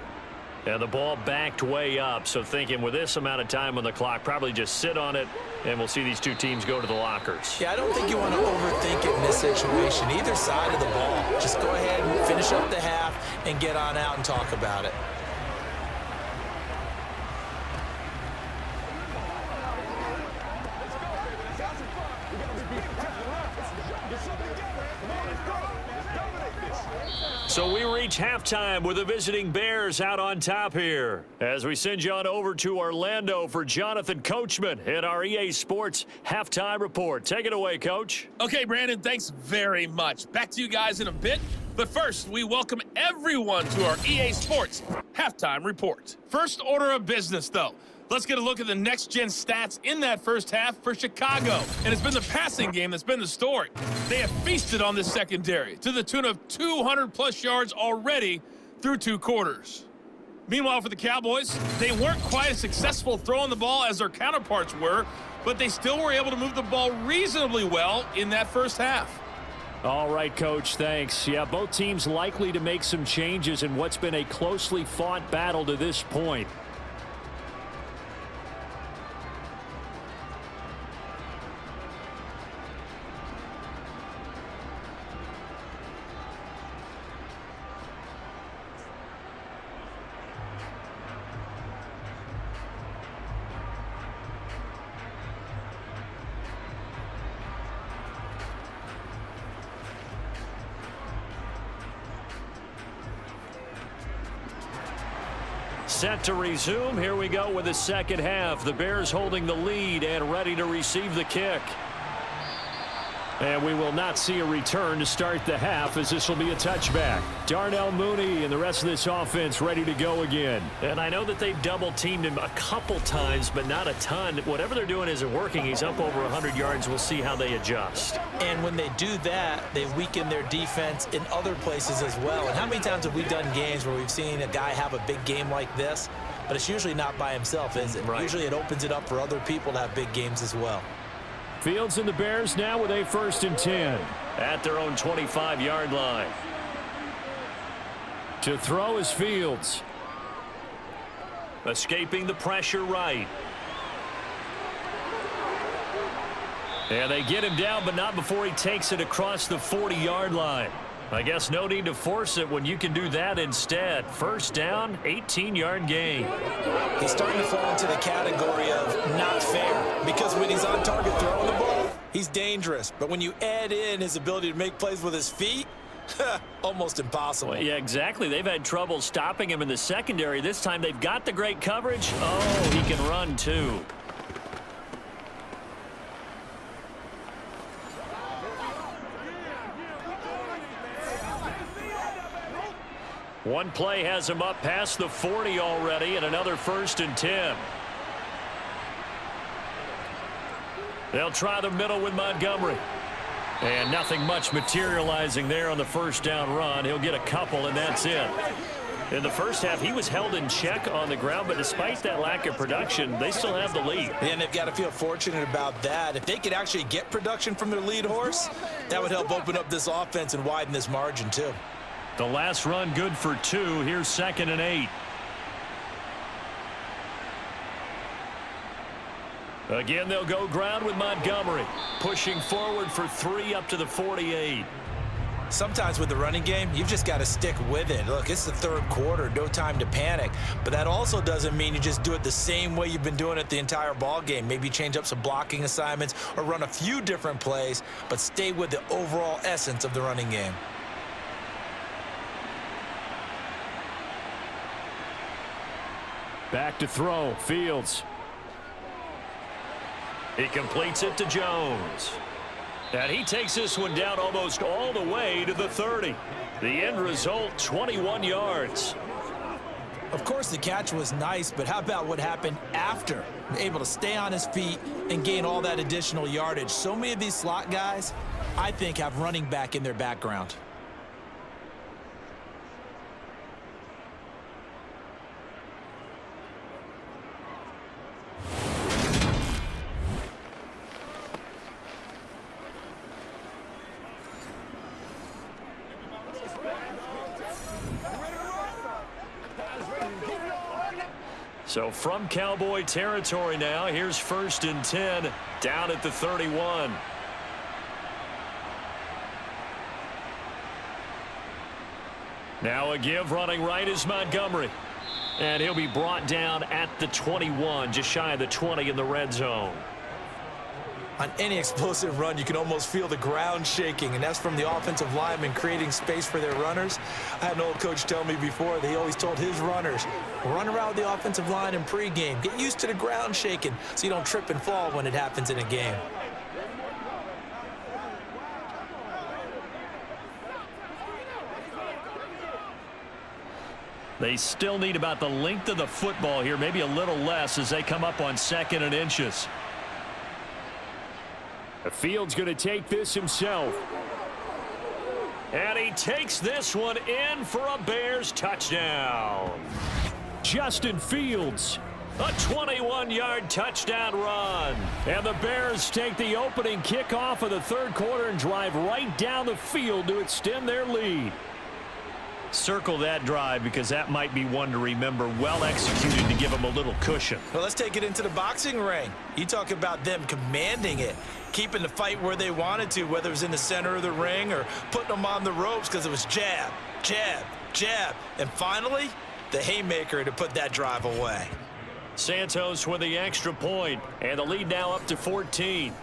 And the ball backed way up, so thinking with this amount of time on the clock, probably just sit on it, and we'll see these two teams go to the lockers. Yeah, I don't think you want to overthink it in this situation. Either side of the ball. Just go ahead and finish up the half and get on out and talk about it. So we reach halftime with the visiting Bears out on top here. As we send you on over to Orlando for Jonathan Coachman in our EA Sports Halftime Report. Take it away, Coach. Okay, Brandon, thanks very much. Back to you guys in a bit. But first, we welcome everyone to our EA Sports Halftime Report. First order of business, though. Let's get a look at the next-gen stats in that first half for Chicago. And it's been the passing game that's been the story. They have feasted on this secondary to the tune of 200-plus yards already through 2 quarters. Meanwhile, for the Cowboys, they weren't quite as successful throwing the ball as their counterparts were, but they still were able to move the ball reasonably well in that first half. All right, Coach, thanks. Yeah, both teams likely to make some changes in what's been a closely fought battle to this point. Set to resume. Here we go with the second half. The Bears holding the lead and ready to receive the kick. And we will not see a return to start the half, as this will be a touchback. Darnell Mooney and the rest of this offense ready to go again. And I know that they've double-teamed him a couple times, but not a ton. Whatever they're doing isn't working. He's up over 100 yards. We'll see how they adjust. And when they do that, they weaken their defense in other places as well. And how many times have we done games where we've seen a guy have a big game like this, but it's usually not by himself, is it? Right. Usually it opens it up for other people to have big games as well. Fields and the Bears now with a 1st and 10 at their own 25-yard line. To throw is Fields. Escaping the pressure right. And they get him down, but not before he takes it across the 40-yard line. I guess no need to force it when you can do that instead. First down, 18-yard gain. He's starting to fall into the category of not fair, because when he's on target throwing the ball, he's dangerous. But when you add in his ability to make plays with his feet, almost impossible. Well, yeah, exactly. They've had trouble stopping him in the secondary. This time they've got the great coverage. Oh, he can run too. One play has him up past the 40 already, and another 1st and 10. They'll try the middle with Montgomery. And nothing much materializing there on the first down run. He'll get a couple, and that's it. In the first half, he was held in check on the ground, but despite that lack of production, they still have the lead. And they've got to feel fortunate about that. If they could actually get production from their lead horse, that would help open up this offense and widen this margin, too. The last run good for 2. Here's 2nd and 8. Again, they'll go ground with Montgomery, pushing forward for 3 up to the 48. Sometimes with the running game, you've just got to stick with it. Look, it's the third quarter, no time to panic. But that also doesn't mean you just do it the same way you've been doing it the entire ball game. Maybe change up some blocking assignments or run a few different plays, but stay with the overall essence of the running game. Back to throw, Fields. He completes it to Jones. And he takes this one down almost all the way to the 30. The end result, 21 yards. Of course, the catch was nice, but how about what happened after? Able to stay on his feet and gain all that additional yardage. So many of these slot guys, I think, have running back in their background. So from Cowboy territory now, here's 1st and 10 down at the 31. Now a give running right is Montgomery. And he'll be brought down at the 21, just shy of the 20 in the red zone. On any explosive run, you can almost feel the ground shaking, and that's from the offensive linemen creating space for their runners. I had an old coach tell me before that he always told his runners, run around the offensive line in pregame. Get used to the ground shaking so you don't trip and fall when it happens in a game. They still need about the length of the football here, maybe a little less as they come up on 2nd and inches. Fields going to take this himself. And he takes this one in for a Bears touchdown. Justin Fields, a 21-yard touchdown run. And the Bears take the opening kickoff of the third quarter and drive right down the field to extend their lead. Circle that drive because that might be one to remember. Well executed to give them a little cushion. Well, let's take it into the boxing ring. You talk about them commanding it, keeping the fight where they wanted to, whether it was in the center of the ring or putting them on the ropes because it was jab, jab, jab. And finally, the haymaker to put that drive away. Santos with the extra point, and the lead now up to 14.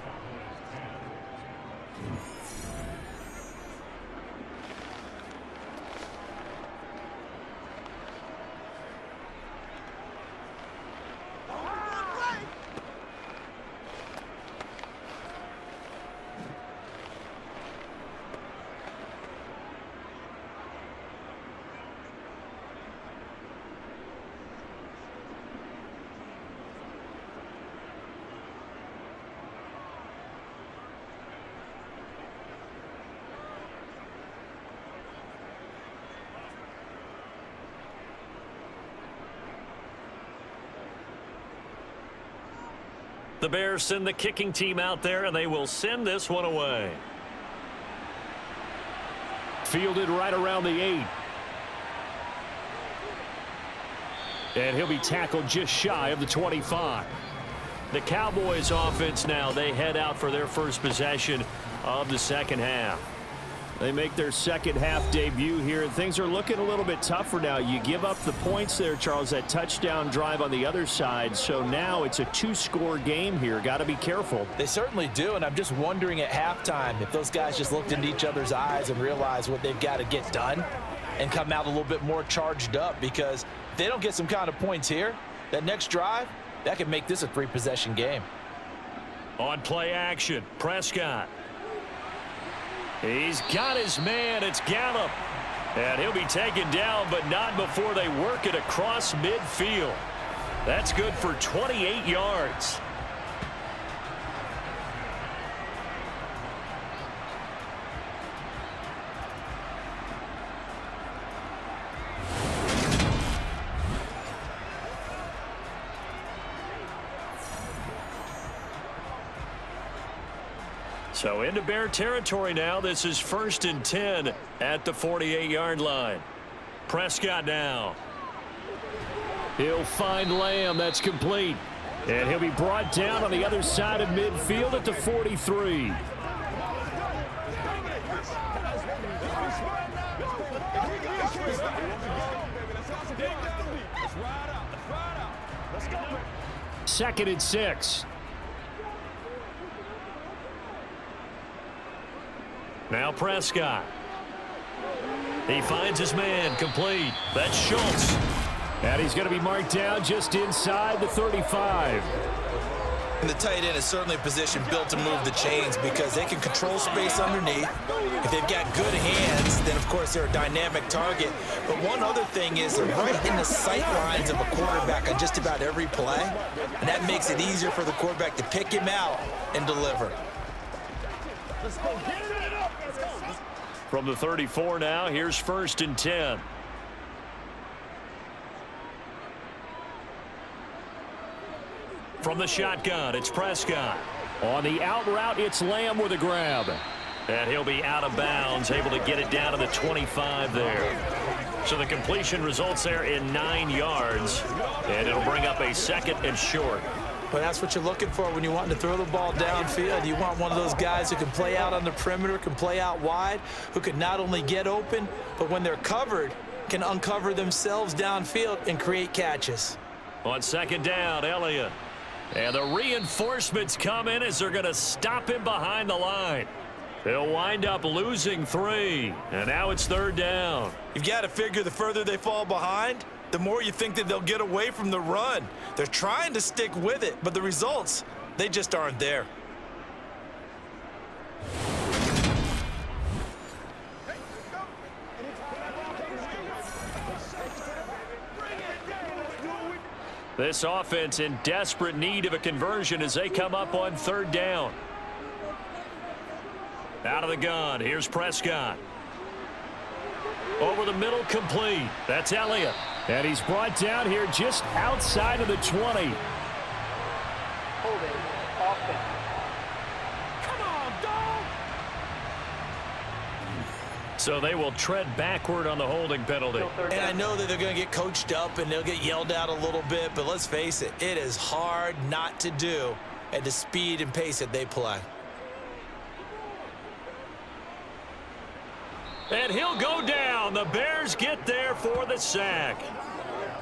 The Bears send the kicking team out there, and they will send this one away. Fielded right around the 8. And he'll be tackled just shy of the 25. The Cowboys offense now, they head out for their first possession of the second half. They make their second half debut here, and things are looking a little bit tougher now. You give up the points there, Charles, that touchdown drive on the other side. So now it's a 2-score game here. Got to be careful. They certainly do, and I'm just wondering at halftime if those guys just looked into each other's eyes and realized what they've got to get done and come out a little bit more charged up, because if they don't get some kind of points here, that next drive, that could make this a 3-possession game. On play action, Prescott. He's got his man. It's Gallup. And he'll be taken down, but not before they work it across midfield. That's good for 28 yards. So into Bear territory now. This is 1st and 10 at the 48-yard line. Prescott now. He'll find Lamb. That's complete. And he'll be brought down on the other side of midfield at the 43. Second and 6. Now Prescott. He finds his man, complete. That's Schultz. And he's going to be marked down just inside the 35. And the tight end is certainly a position built to move the chains because they can control space underneath. If they've got good hands, then of course they're a dynamic target. But one other thing is they're right in the sight lines of a quarterback on just about every play. And that makes it easier for the quarterback to pick him out and deliver. From the 34 now, here's 1st and 10. From the shotgun, it's Prescott. On the out route, it's Lamb with a grab. And he'll be out of bounds, able to get it down to the 25 there. So the completion results there in 9 yards. And it'll bring up a 2nd and short. But that's what you're looking for when you want to throw the ball downfield. You want one of those guys who can play out on the perimeter, can play out wide, who can not only get open, but when they're covered, can uncover themselves downfield and create catches. On 2nd down, Elliott. And the reinforcements come in as they're going to stop him behind the line. They'll wind up losing 3. And now it's 3rd down. You've got to figure the further they fall behind, the more you think that they'll get away from the run. They're trying to stick with it, but the results, they just aren't there. This offense in desperate need of a conversion as they come up on 3rd down. Out of the gun, here's Prescott. Over the middle, complete. That's Elliott. And he's brought down here just outside of the 20. Holding offense. Come on, dog! So they will tread backward on the holding penalty. And I know that they're going to get coached up and they'll get yelled at a little bit, but let's face it, it is hard not to do at the speed and pace that they play. And he'll go down. The Bears get there for the sack.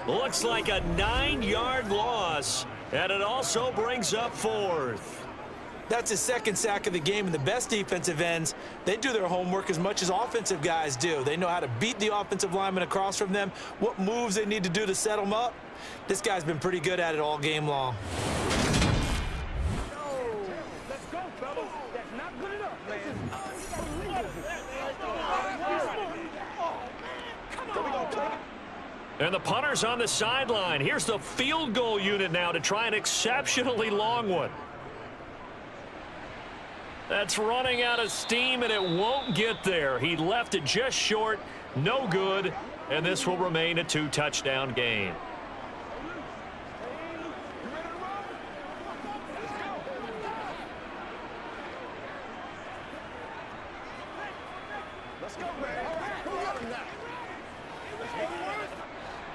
Looks like a 9-yard loss, and it also brings up 4th. That's his 2nd sack of the game, and the best defensive ends, they do their homework as much as offensive guys do. They know how to beat the offensive lineman across from them, what moves they need to do to set them up. This guy's been pretty good at it all game long. Let's go, fellas. That's not good enough, man. And the punter's on the sideline. Here's the field goal unit now to try an exceptionally long one. That's running out of steam, and it won't get there. He left it just short, no good, and this will remain a 2-touchdown game.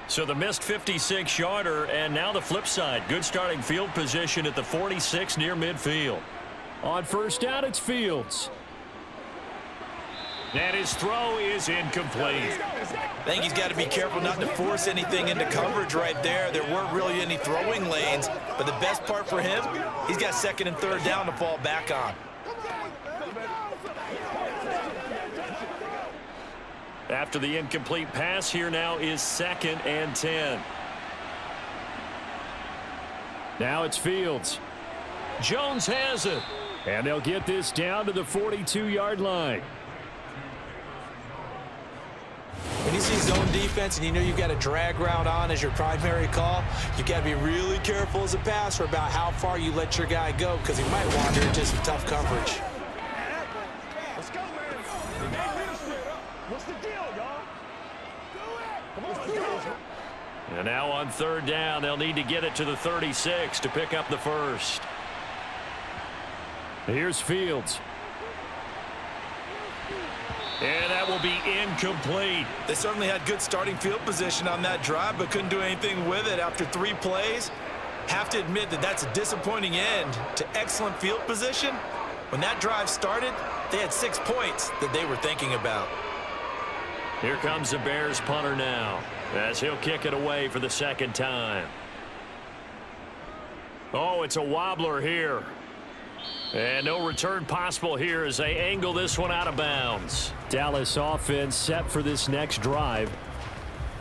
So the missed 56-yarder, and now the flip side. Good starting field position at the 46 near midfield. On 1st down, it's Fields. And his throw is incomplete. I think he's got to be careful not to force anything into coverage right there. There weren't really any throwing lanes, but the best part for him, he's got 2nd and 3rd down to fall back on. After the incomplete pass, here now is 2nd and 10. Now it's Fields. Jones has it. And they'll get this down to the 42-yard line. When you see zone defense and you know you've got a drag route on as your primary call, you've got to be really careful as a passer about how far you let your guy go because he might wander into some tough coverage. Let's go, man. What's the deal, y'all? Come on, let's go. And now on 3rd down, they'll need to get it to the 36 to pick up the 1st. Here's Fields. will be incomplete. They certainly had good starting field position on that drive, but couldn't do anything with it after 3 plays. Have to admit that that's a disappointing end to excellent field position. When that drive started, they had 6 points that they were thinking about. Here comes the Bears punter now, as he'll kick it away for the second time. Oh, it's a wobbler here. And no return possible here as they angle this one out of bounds. Dallas offense set for this next drive.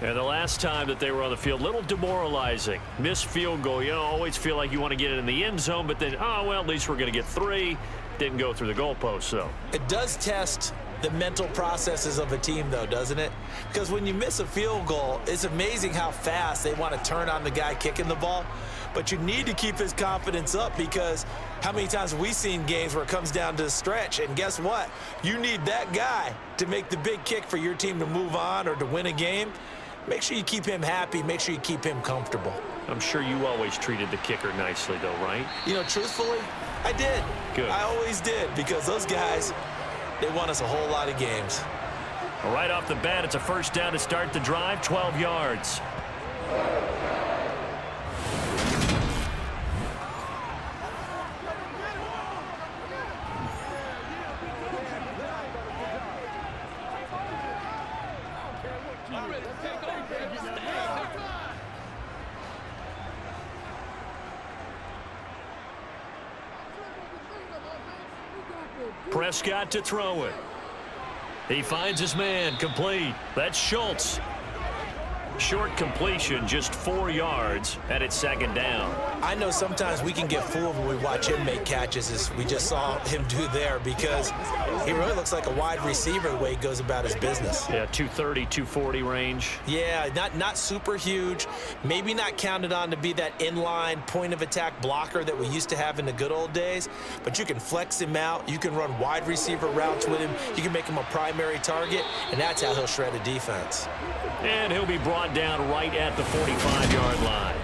And the last time that they were on the field, a little demoralizing. Missed field goal. You know, always feel like you want to get it in the end zone, but then, oh, well, at least we're going to get 3. Didn't go through the goalpost, though. It does test the mental processes of a team, though, doesn't it? Because when you miss a field goal, it's amazing how fast they want to turn on the guy kicking the ball. But you need to keep his confidence up, because how many times have we seen games where it comes down to the stretch? And guess what? You need that guy to make the big kick for your team to move on or to win a game. Make sure you keep him happy. Make sure you keep him comfortable. I'm sure you always treated the kicker nicely, though, right? You know, truthfully, I did. Good. I always did, because those guys, they won us a whole lot of games. Well, right off the bat, it's a first down to start the drive, 12 yards. Prescott to throw it. He finds his man, complete. That's Schultz. Short completion, just 4 yards, and it's second down. I know sometimes we can get fooled when we watch him make catches, as we just saw him do there, because he really looks like a wide receiver the way he goes about his business. Yeah, 230, 240 range. Yeah, not super huge. Maybe not counted on to be that inline point-of-attack blocker that we used to have in the good old days, but you can flex him out. You can run wide receiver routes with him. You can make him a primary target, and that's how he'll shred a defense. And he'll be brought down right at the 45-yard line.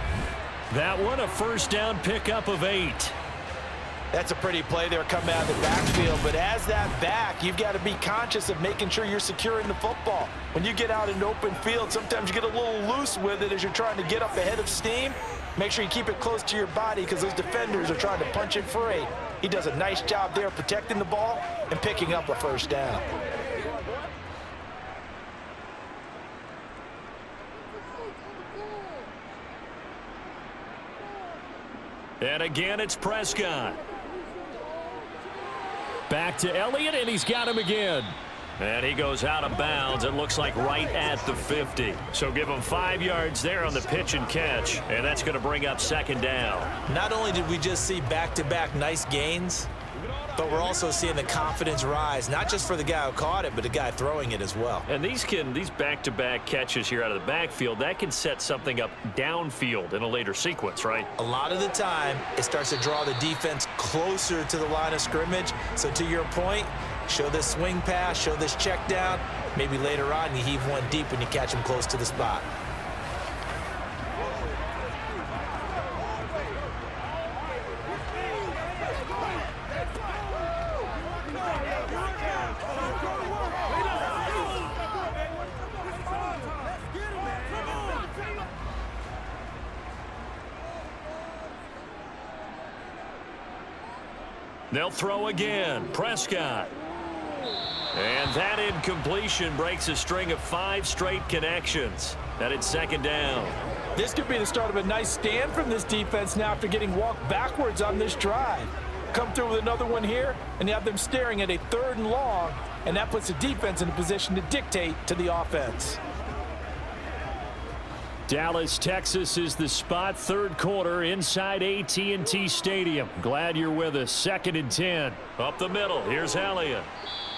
That one, a first down pickup of 8. That's a pretty play there coming out of the backfield, but as that back, you've got to be conscious of making sure you're securing the football. When you get out in open field, sometimes you get a little loose with it as you're trying to get up ahead of steam. Make sure you keep it close to your body, because those defenders are trying to punch it free. He does a nice job there protecting the ball and picking up a first down. And again, it's Prescott. Back to Elliott, and he's got him again. And he goes out of bounds. It looks like right at the 50. So give him 5 yards there on the pitch and catch, and that's going to bring up second down. Not only did we just see back-to-back nice gains, but we're also seeing the confidence rise, not just for the guy who caught it, but the guy throwing it as well. And these back-to-back catches here out of the backfield, that can set something up downfield in a later sequence, right? A lot of the time, it starts to draw the defense closer to the line of scrimmage. So to your point, show this swing pass, show this check down. Maybe later on you heave one deep when you catch him close to the spot. They'll throw again. Prescott. And that incompletion breaks a string of 5 straight connections. And it's second down. This could be the start of a nice stand from this defense now after getting walked backwards on this drive. Come through with another one here, and you have them staring at a 3rd and long, and that puts the defense in a position to dictate to the offense. Dallas, Texas is the spot, 3rd quarter inside AT&T Stadium. Glad you're with us. 2nd and 10. Up the middle. Here's Elliott.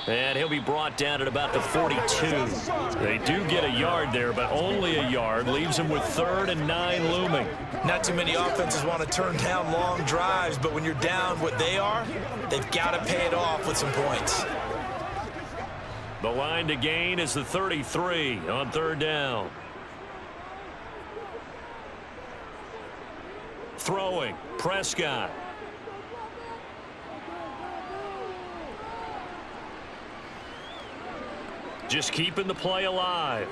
And he'll be brought down at about the 42. They do get a yard there, but only a yard. Leaves them with 3rd and 9 looming. Not too many offenses want to turn down long drives, but when you're down what they are, they've got to pay it off with some points. The line to gain is the 33 on 3rd down. Throwing, Prescott. just keeping the play alive.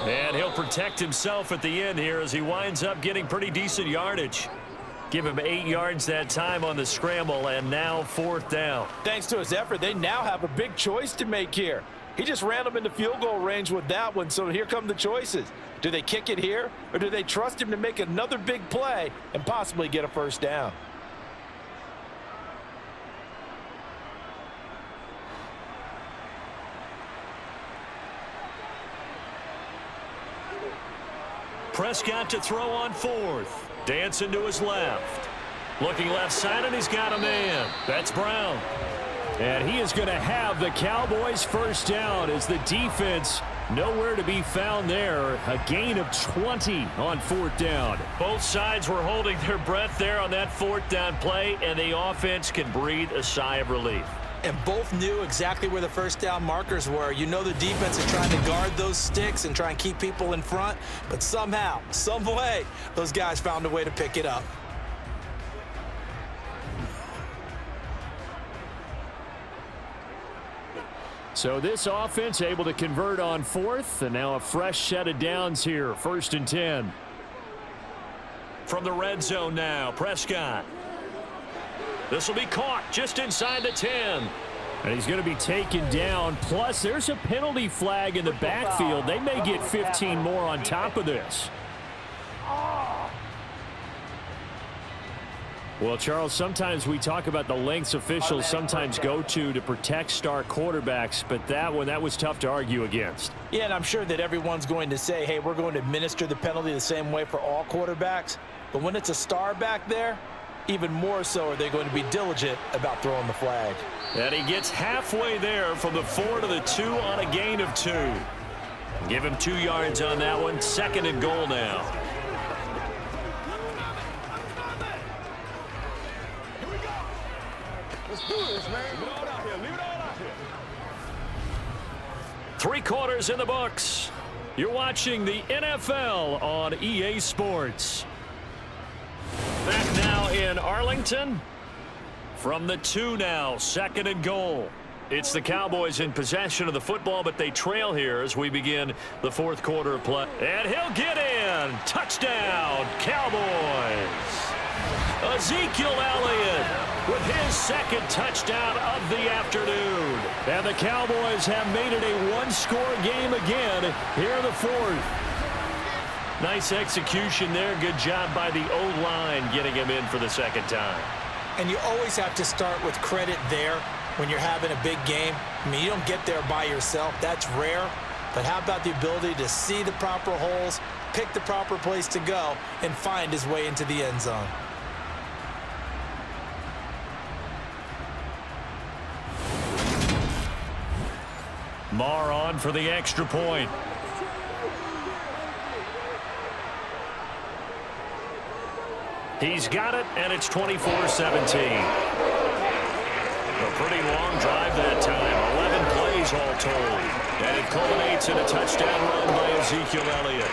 And he'll protect himself at the end here as he winds up getting pretty decent yardage. Give him 8 yards that time on the scramble, and now 4th down. Thanks to his effort, they now have a big choice to make here. He just ran them into field goal range with that one, so here come the choices. Do they kick it here, or do they trust him to make another big play and possibly get a first down? Prescott to throw on 4th. Dancing to his left. Looking left side, and he's got a man. That's Brown. And he is going to have the Cowboys first down as the defense nowhere to be found there. A gain of 20 on 4th down. Both sides were holding their breath there on that 4th down play, and the offense can breathe a sigh of relief. And both knew exactly where the first down markers were. You know the defense is trying to guard those sticks and try and keep people in front, but somehow, some way, those guys found a way to pick it up. So this offense able to convert on 4th, and now a fresh set of downs here, 1st and 10. From the red zone now, Prescott. This will be caught just inside the 10. And he's going to be taken down. Plus, there's a penalty flag in the backfield. They may get 15 more on top of this. Well, Charles, sometimes we talk about the lengths officials sometimes go to protect star quarterbacks, but that was tough to argue against. Yeah, and I'm sure that everyone's going to say, hey, we're going to administer the penalty the same way for all quarterbacks. But when it's a star back there, even more so are they going to be diligent about throwing the flag. And he gets halfway there from the 4 to the 2 on a gain of 2. Give him 2 yards on that one. 2nd and goal now. Let's do this, man. Leave it all out here. Leave it all out here. 3 quarters in the books. You're watching the NFL on EA Sports. Back now in Arlington. From the 2 now, 2nd and goal. It's the Cowboys in possession of the football, but they trail here as we begin the 4th quarter of play. And he'll get in. Touchdown, Cowboys. Ezekiel Elliott with his 2nd touchdown of the afternoon. And the Cowboys have made it a one-score game again here in the 4th. Nice execution there. Good job by the O-line getting him in for the 2nd time. And you always have to start with credit there when you're having a big game. I mean, you don't get there by yourself. That's rare. But how about the ability to see the proper holes, pick the proper place to go, and find his way into the end zone? Marr on for the extra point. He's got it, and it's 24-17. A pretty long drive that time. 11 plays all told. And it culminates in a touchdown run by Ezekiel Elliott.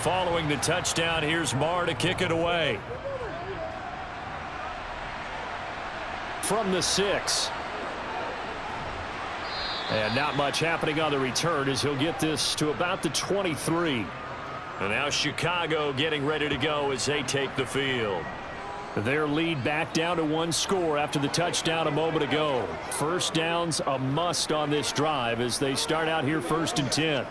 Following the touchdown, here's Marr to kick it away. From the 6. And not much happening on the return as he'll get this to about the 23. And now Chicago getting ready to go as they take the field. Their lead back down to 1 score after the touchdown a moment ago. First down's a must on this drive as they start out here 1st and 10.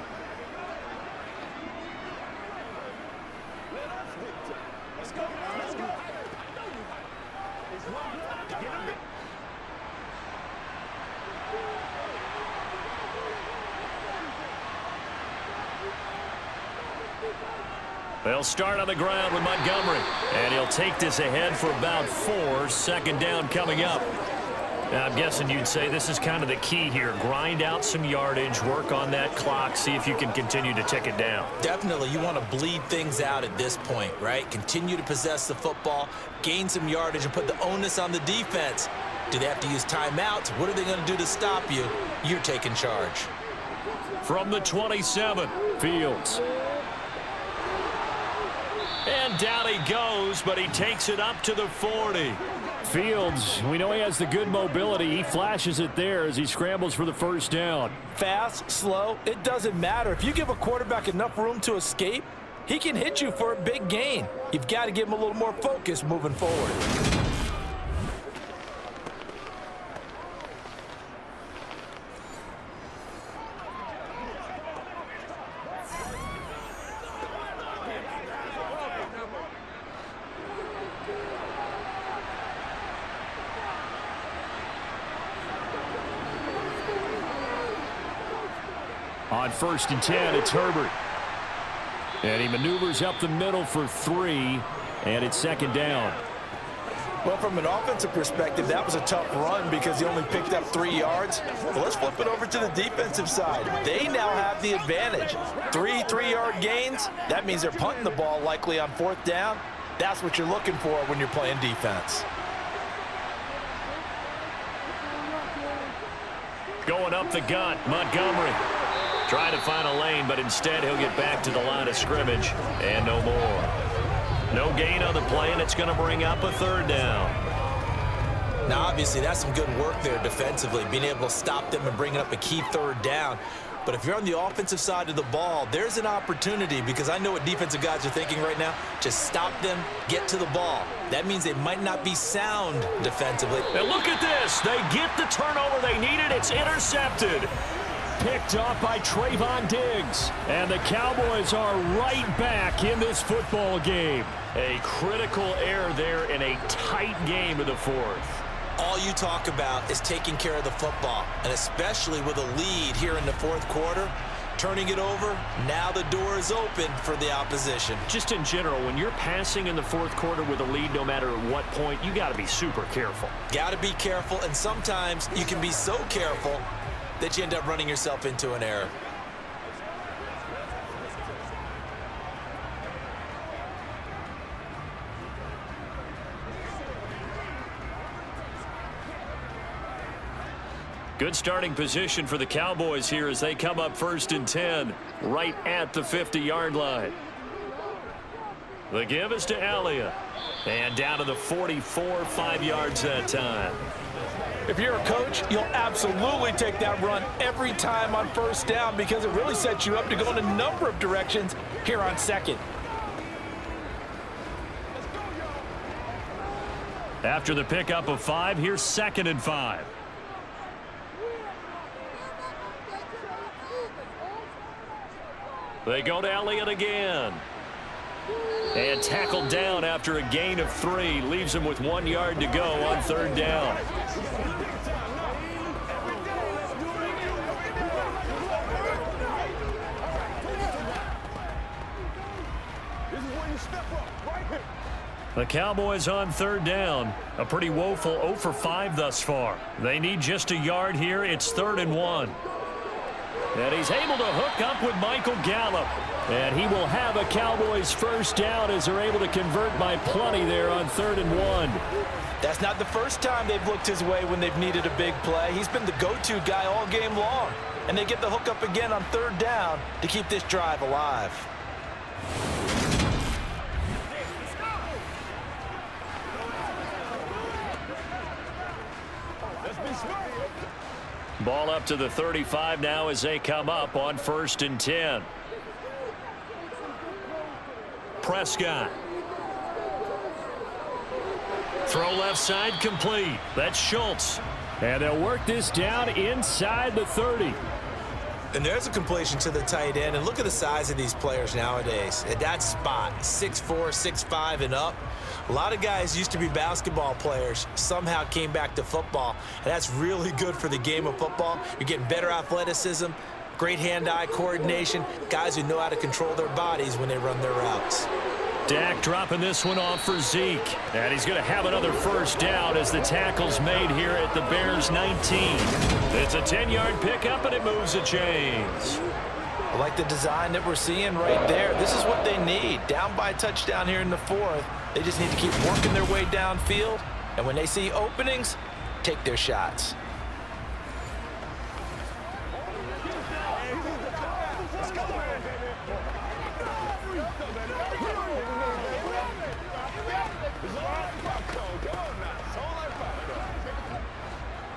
They'll start on the ground with Montgomery. And he'll take this ahead for about 4. 2nd down coming up. I'm guessing you'd say this is kind of the key here. Grind out some yardage, work on that clock, see if you can continue to tick it down. Definitely, you want to bleed things out at this point, right? Continue to possess the football, gain some yardage, and put the onus on the defense. Do they have to use timeouts? What are they going to do to stop you? You're taking charge. From the 27, Fields. And down he goes, but he takes it up to the 40. Fields, we know he has the good mobility. He flashes it there as he scrambles for the first down. Fast, slow, it doesn't matter. If you give a quarterback enough room to escape, he can hit you for a big gain. You've got to give him a little more focus moving forward. On 1st and 10, it's Herbert. And he maneuvers up the middle for 3, and it's 2nd down. Well, from an offensive perspective, that was a tough run because he only picked up 3 yards. Well, let's flip it over to the defensive side. They now have the advantage. 3 3-yard gains, that means they're punting the ball likely on 4th down. That's what you're looking for when you're playing defense. Going up the gut, Montgomery. Trying to find a lane, but instead he'll get back to the line of scrimmage. And no more. No gain on the play, and it's going to bring up a 3rd down. Now, obviously, that's some good work there defensively, being able to stop them and bringing up a key 3rd down. But if you're on the offensive side of the ball, there's an opportunity because I know what defensive guys are thinking right now. Just stop them, get to the ball. That means they might not be sound defensively. And look at this. They get the turnover they needed. It's intercepted. Picked off by Trayvon Diggs. And the Cowboys are right back in this football game. A critical error there in a tight game of the 4th. All you talk about is taking care of the football, and especially with a lead here in the 4th quarter, turning it over, now the door is open for the opposition. Just in general, when you're passing in the 4th quarter with a lead, no matter at what point, you got to be super careful. Got to be careful, and sometimes you can be so careful that you end up running yourself into an error. Good starting position for the Cowboys here as they come up 1st and 10, right at the 50-yard line. The give is to Elliott. And down to the 44, 5 yards that time. If you're a coach, you'll absolutely take that run every time on 1st down because it really sets you up to go in a number of directions here on 2nd. After the pickup of 5, here's 2nd and 5. They go to Elliott again. And tackled down after a gain of 3. Leaves him with 1 yard to go on 3rd down. The Cowboys on 3rd down. A pretty woeful 0 for 5 thus far. They need just a yard here. It's 3rd and 1. And he's able to hook up with Michael Gallup. And he will have a Cowboys 1st down as they're able to convert by plenty there on 3rd and 1. That's not the first time they've looked his way when they've needed a big play. He's been the go-to guy all game long. And they get the hook up again on 3rd down to keep this drive alive. Ball up to the 35 now as they come up on 1st and 10. Prescott. Throw left side complete. That's Schultz. And they'll work this down inside the 30. And there's a completion to the tight end. And look at the size of these players nowadays. At that spot, 6'4", 6'5", and up. A lot of guys used to be basketball players, somehow came back to football. And that's really good for the game of football. You're getting better athleticism, great hand-eye coordination, guys who know how to control their bodies when they run their routes. Dak dropping this one off for Zeke. And he's going to have another first down as the tackle's made here at the Bears 19. It's a 10-yard pickup, and it moves the chains. I like the design that we're seeing right there. This is what they need. Down by a touchdown here in the fourth. They just need to keep working their way downfield. And when they see openings, take their shots.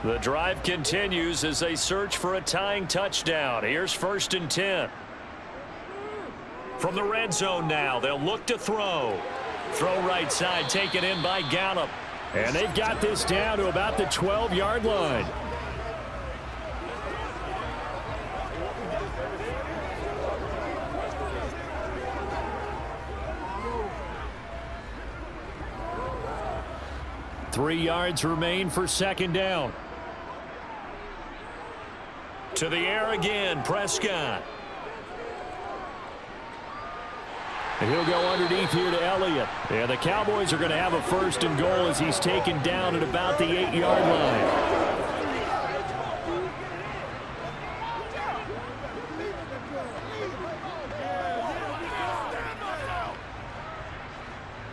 The drive continues as they search for a tying touchdown. Here's 1st and 10. From the red zone now, they'll look to throw. Throw right side, taken in by Gallup. And they've got this down to about the 12-yard line. Three yards remain for 2nd down. To the air again, Prescott. And he'll go underneath here to Elliott. Yeah, the Cowboys are going to have a 1st and goal as he's taken down at about the 8-yard line.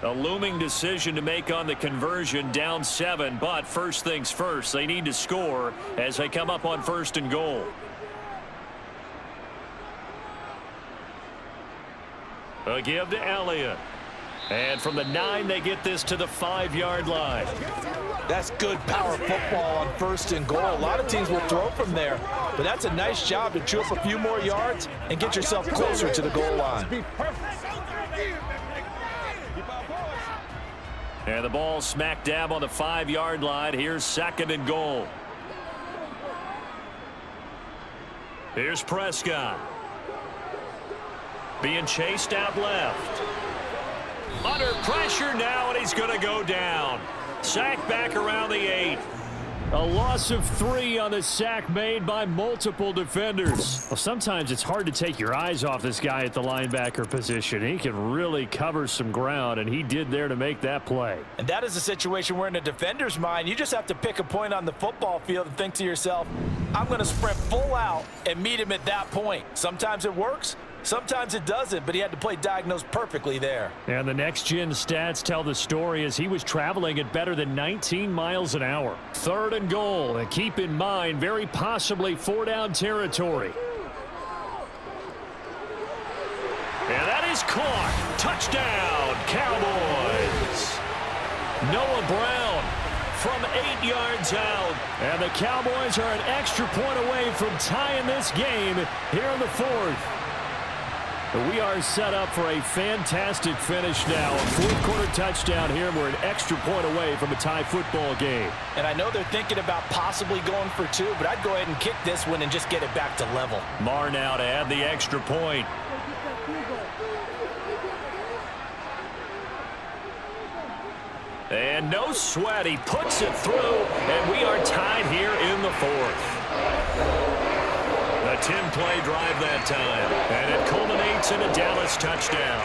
A looming decision to make on the conversion, down 7, but first things first, they need to score as they come up on 1st and goal. A give to Elliott. And from the 9, they get this to the 5-yard line. That's good power football on 1st and goal. A lot of teams will throw from there, but that's a nice job to chew up a few more yards and get yourself closer to the goal line. And the ball smack dab on the 5-yard line. Here's 2nd and goal. Here's Prescott. Being chased out left. Under pressure now, and he's going to go down. Sack back around the 8. A loss of 3 on the sack made by multiple defenders. Well, sometimes it's hard to take your eyes off this guy at the linebacker position. He can really cover some ground, and he did there to make that play. And that is a situation where in a defender's mind, you just have to pick a point on the football field and think to yourself, I'm going to sprint full out and meet him at that point. Sometimes it works. Sometimes it doesn't, but he had to play diagnosed perfectly there. And the next-gen stats tell the story as he was traveling at better than 19 miles an hour. 3rd and goal, and keep in mind, very possibly 4-down territory. And that is caught. Touchdown, Cowboys. Noah Brown from 8 yards out. And the Cowboys are an extra point away from tying this game here in the 4th. We are set up for a fantastic finish now. A 4th-quarter touchdown here. We're an extra point away from a tie football game. And I know they're thinking about possibly going for 2, but I'd go ahead and kick this one and just get it back to level. Marr now to add the extra point. And no sweat. He puts it through, and we are tied here in the 4th. A 10-play drive that time, and it culminates in a Dallas touchdown.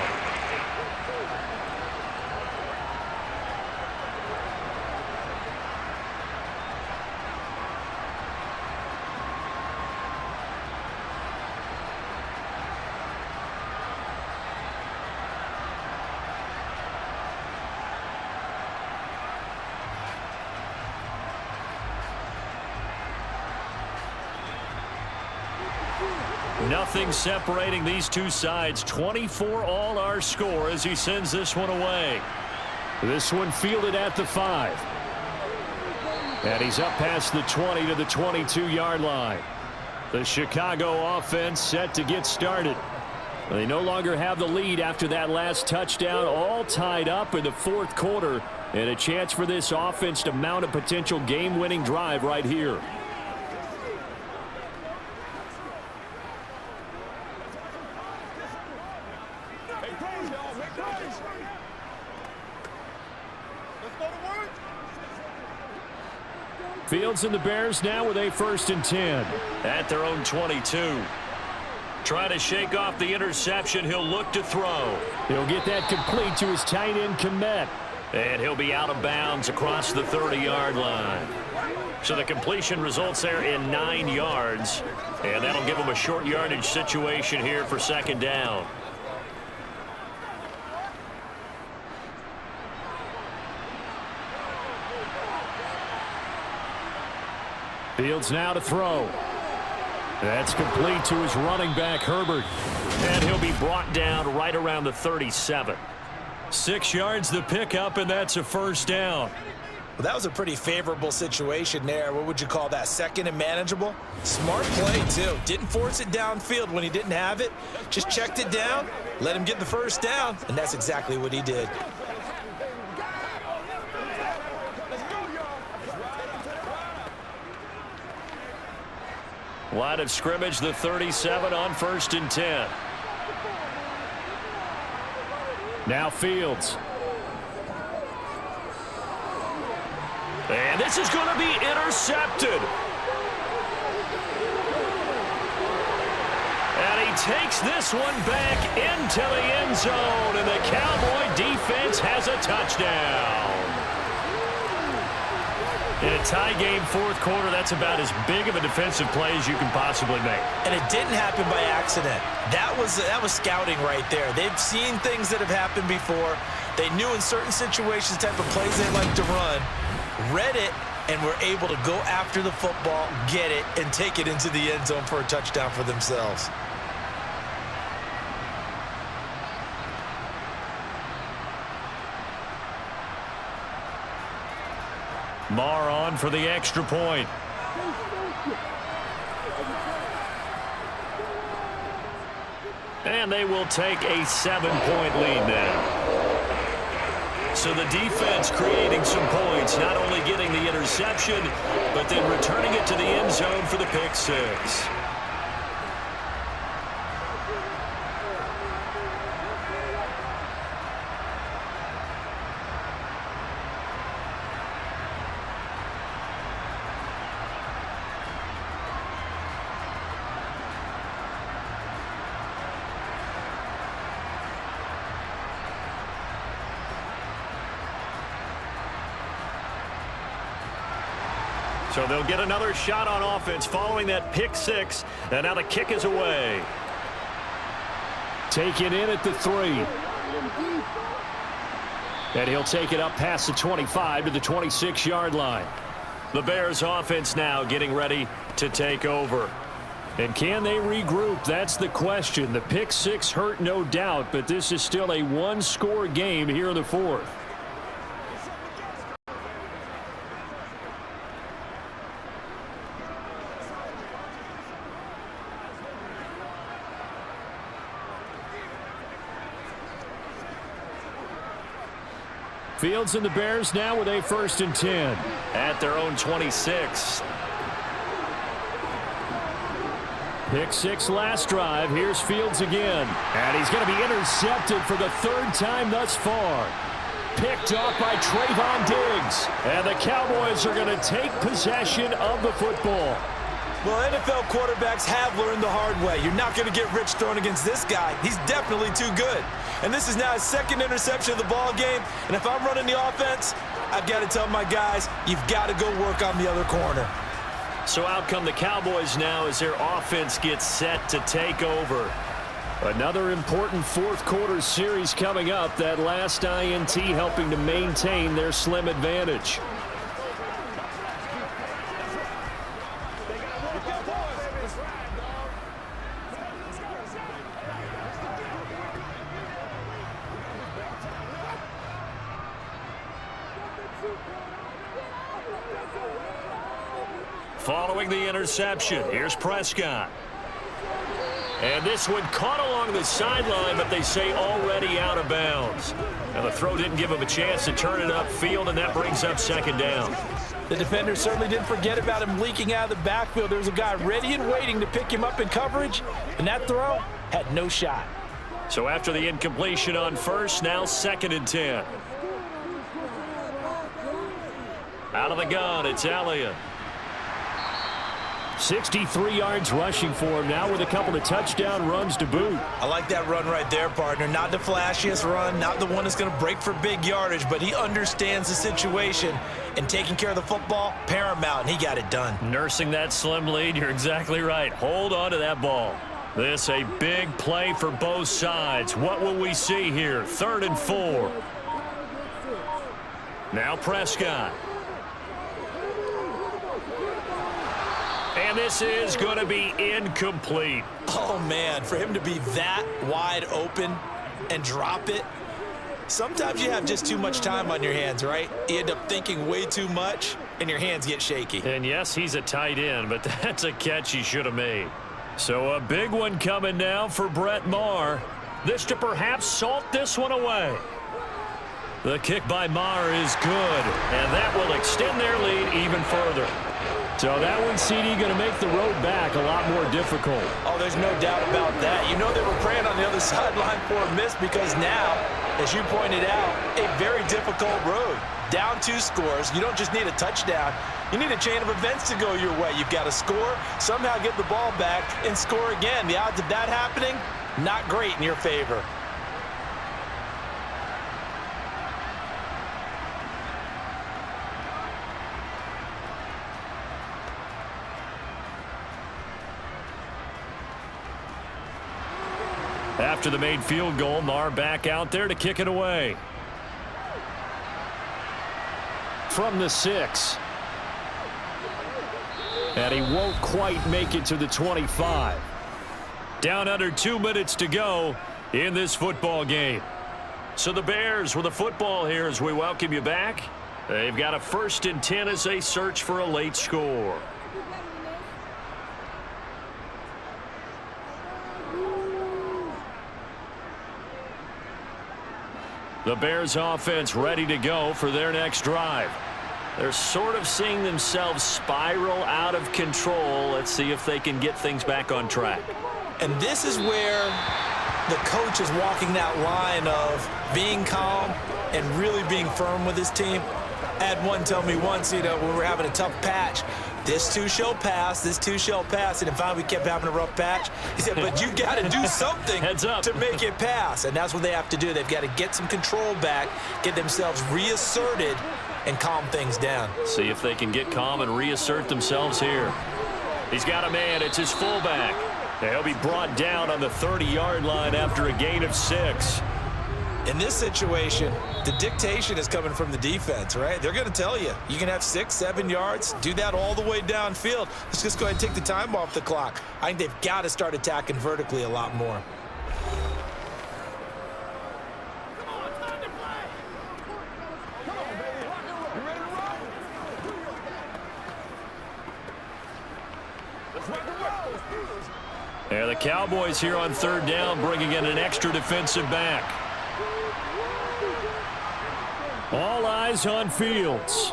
Nothing separating these two sides. 24 all our score as he sends this one away. This one fielded at the 5. And he's up past the 20 to the 22-yard line. The Chicago offense set to get started. They no longer have the lead after that last touchdown, all tied up in the 4th quarter, and a chance for this offense to mount a potential game-winning drive right here. Fields and the Bears now with a 1st and 10 at their own 22. Trying to shake off the interception. He'll look to throw. He'll get that complete to his tight end, Komet. And he'll be out of bounds across the 30-yard line. So the completion results there in 9 yards. And that'll give him a short yardage situation here for second down. Fields now to throw. That's complete to his running back, Herbert. And he'll be brought down right around the 37. 6 yards the pickup, and that's a first down. Well, that was a pretty favorable situation there. What would you call that? Second and manageable? Smart play, too. Didn't force it downfield when he didn't have it. Just checked it down, let him get the first down, and that's exactly what he did. Line of scrimmage, the 37 on 1st and 10. Now Fields. And this is going to be intercepted. And he takes this one back into the end zone, and the Cowboy defense has a touchdown. In a tie game, 4th quarter, that's about as big of a defensive play as you can possibly make. And it didn't happen by accident. That was scouting right there. They've seen things that have happened before. They knew in certain situations the type of plays they like to run, read it, and were able to go after the football, get it, and take it into the end zone for a touchdown for themselves. Marr on for the extra point. And they will take a 7-point lead now. So the defense creating some points, not only getting the interception, but then returning it to the end zone for the pick six. So they'll get another shot on offense following that pick six. And now the kick is away. Taken in at the 3. And he'll take it up past the 25 to the 26-yard line. The Bears offense now getting ready to take over. And can they regroup? That's the question. The pick six hurt, no doubt, but this is still a one-score game here in the 4th. Fields and the Bears now with a 1st and 10. At their own 26. Pick six last drive. Here's Fields again. And he's going to be intercepted for the 3rd time thus far. Picked off by Trayvon Diggs. And the Cowboys are going to take possession of the football. Well, NFL quarterbacks have learned the hard way. You're not going to get rich throwing against this guy. He's definitely too good. And this is now his 2nd interception of the ball game. And if I'm running the offense, I've got to tell my guys, you've got to go work on the other corner. So out come the Cowboys now as their offense gets set to take over. Another important 4th quarter series coming up. That last INT helping to maintain their slim advantage. Following the interception, here's Prescott. And this one caught along the sideline, but they say already out of bounds. Now the throw didn't give him a chance to turn it upfield, and that brings up 2nd down. The defender certainly didn't forget about him leaking out of the backfield. There was a guy ready and waiting to pick him up in coverage, and that throw had no shot. So after the incompletion on 1st, now 2nd and 10. Out of the gun, it's Elliott. 63 yards rushing for him now with a couple of touchdown runs to boot. I like that run right there, partner. Not the flashiest run, not the one that's going to break for big yardage, but he understands the situation, and taking care of the football, paramount, and he got it done. Nursing that slim lead, you're exactly right. Hold on to that ball. This a big play for both sides. What will we see here? 3rd and 4. Now Prescott. And this is going to be incomplete. Oh, man, for him to be that wide open and drop it. Sometimes you have just too much time on your hands, right? You end up thinking way too much, and your hands get shaky. And, yes, he's a tight end, but that's a catch he should have made. So a big one coming now for Brett Maher. This to perhaps salt this one away. The kick by Maher is good, and that will extend their lead even further. So that one, CD, going to make the road back a lot more difficult. Oh, there's no doubt about that. You know they were praying on the other sideline for a miss because now, as you pointed out, a very difficult road. Down 2 scores. You don't just need a touchdown. You need a chain of events to go your way. You've got to score, somehow get the ball back, and score again. The odds of that happening, not great in your favor. After the made field goal, Maher back out there to kick it away. From the 6. And he won't quite make it to the 25. Down under 2 minutes to go in this football game. So the Bears with the football here as we welcome you back. They've got a 1st and 10 as they search for a late score. The Bears offense ready to go for their next drive. They're sort of seeing themselves spiral out of control. Let's see if they can get things back on track. And this is where the coach is walking that line of being calm and really being firm with his team. I had one tell me once, when we were having a tough patch, this too shall pass, this too shall pass. And finally we kept having a rough patch. He said, but you got to do something to make it pass. And that's what they have to do. They've got to get some control back, get themselves reasserted, and calm things down. See if they can get calm and reassert themselves here. He's got a man. It's his fullback. He'll be brought down on the 30-yard line after a gain of 6. In this situation, the dictation is coming from the defense, right? They're going to tell you, you can have 6, 7 yards, do that all the way downfield. Let's just go ahead and take the time off the clock. I think they've got to start attacking vertically a lot more. Yeah, the Cowboys here on 3rd down, bringing in an extra defensive back. All eyes on Fields.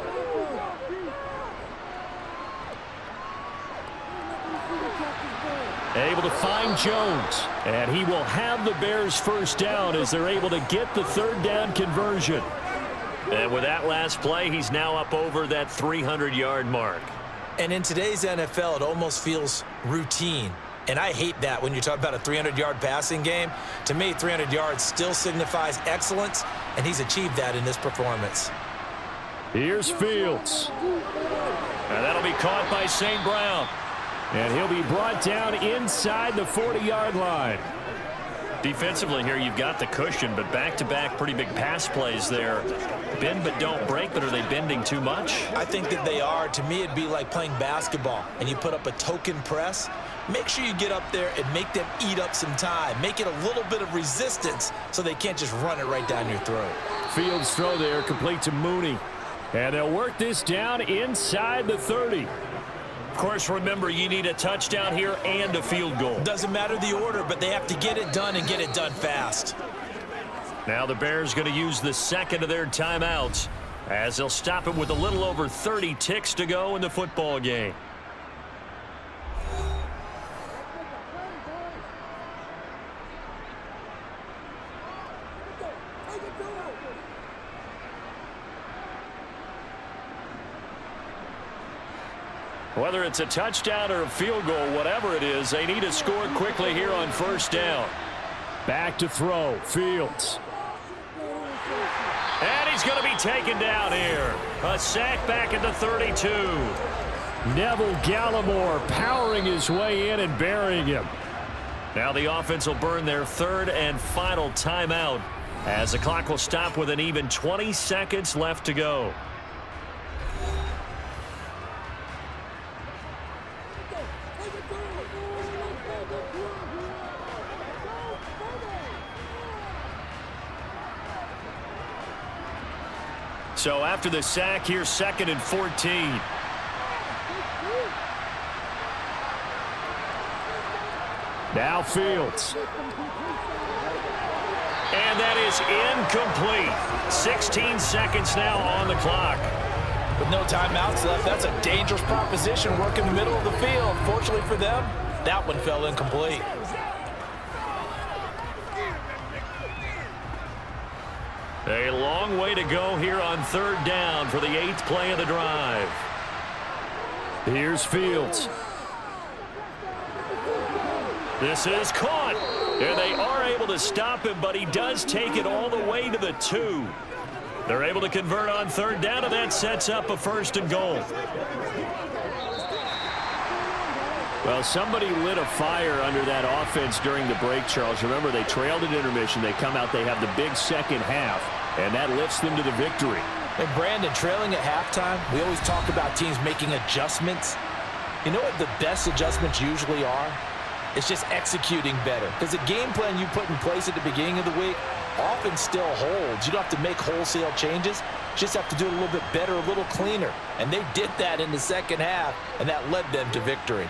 Able to find Jones. And he will have the Bears 1st down as they're able to get the 3rd down conversion. And with that last play, he's now up over that 300-yard mark. And in today's NFL, it almost feels routine. And I hate that when you talk about a 300-yard passing game. To me, 300 yards still signifies excellence, and he's achieved that in this performance. Here's Fields. And that'll be caught by St. Brown. And he'll be brought down inside the 40-yard line. Defensively here, you've got the cushion, but back-to-back pretty big pass plays there. Bend but don't break, but are they bending too much? I think that they are. To me, it'd be like playing basketball, and you put up a token press. Make sure you get up there and make them eat up some time. Make it a little bit of resistance so they can't just run it right down your throat. Fields throw there, complete to Mooney. And they'll work this down inside the 30. Of course, remember, you need a touchdown here and a field goal. Doesn't matter the order, but they have to get it done and get it done fast. Now the Bears going to use the 2nd of their timeouts as they'll stop it with a little over 30 ticks to go in the football game. Whether it's a touchdown or a field goal, whatever it is, they need to score quickly here on first down. Back to throw. Fields. And he's going to be taken down here. A sack back at the 32. Neville Gallimore powering his way in and burying him. Now the offense will burn their third and final timeout as the clock will stop with an even 20 seconds left to go. So after the sack, here's 2nd and 14. Now Fields. And that is incomplete. 16 seconds now on the clock. With no timeouts left, that's a dangerous proposition. Work in the middle of the field. Fortunately for them, that one fell incomplete. A long way to go here on third down for the 8th play of the drive. Here's Fields. This is caught. And they are able to stop him, but he does take it all the way to the 2. They're able to convert on third down, and that sets up a 1st and goal. Well, somebody lit a fire under that offense during the break, Charles. Remember, they trailed at intermission. They come out, they have the big second half, and that lifts them to the victory. And Brandon, trailing at halftime, we always talk about teams making adjustments. You know what the best adjustments usually are? It's just executing better. Because the game plan you put in place at the beginning of the week often still holds. You don't have to make wholesale changes. You just have to do it a little bit better, a little cleaner. And they did that in the second half, and that led them to victory.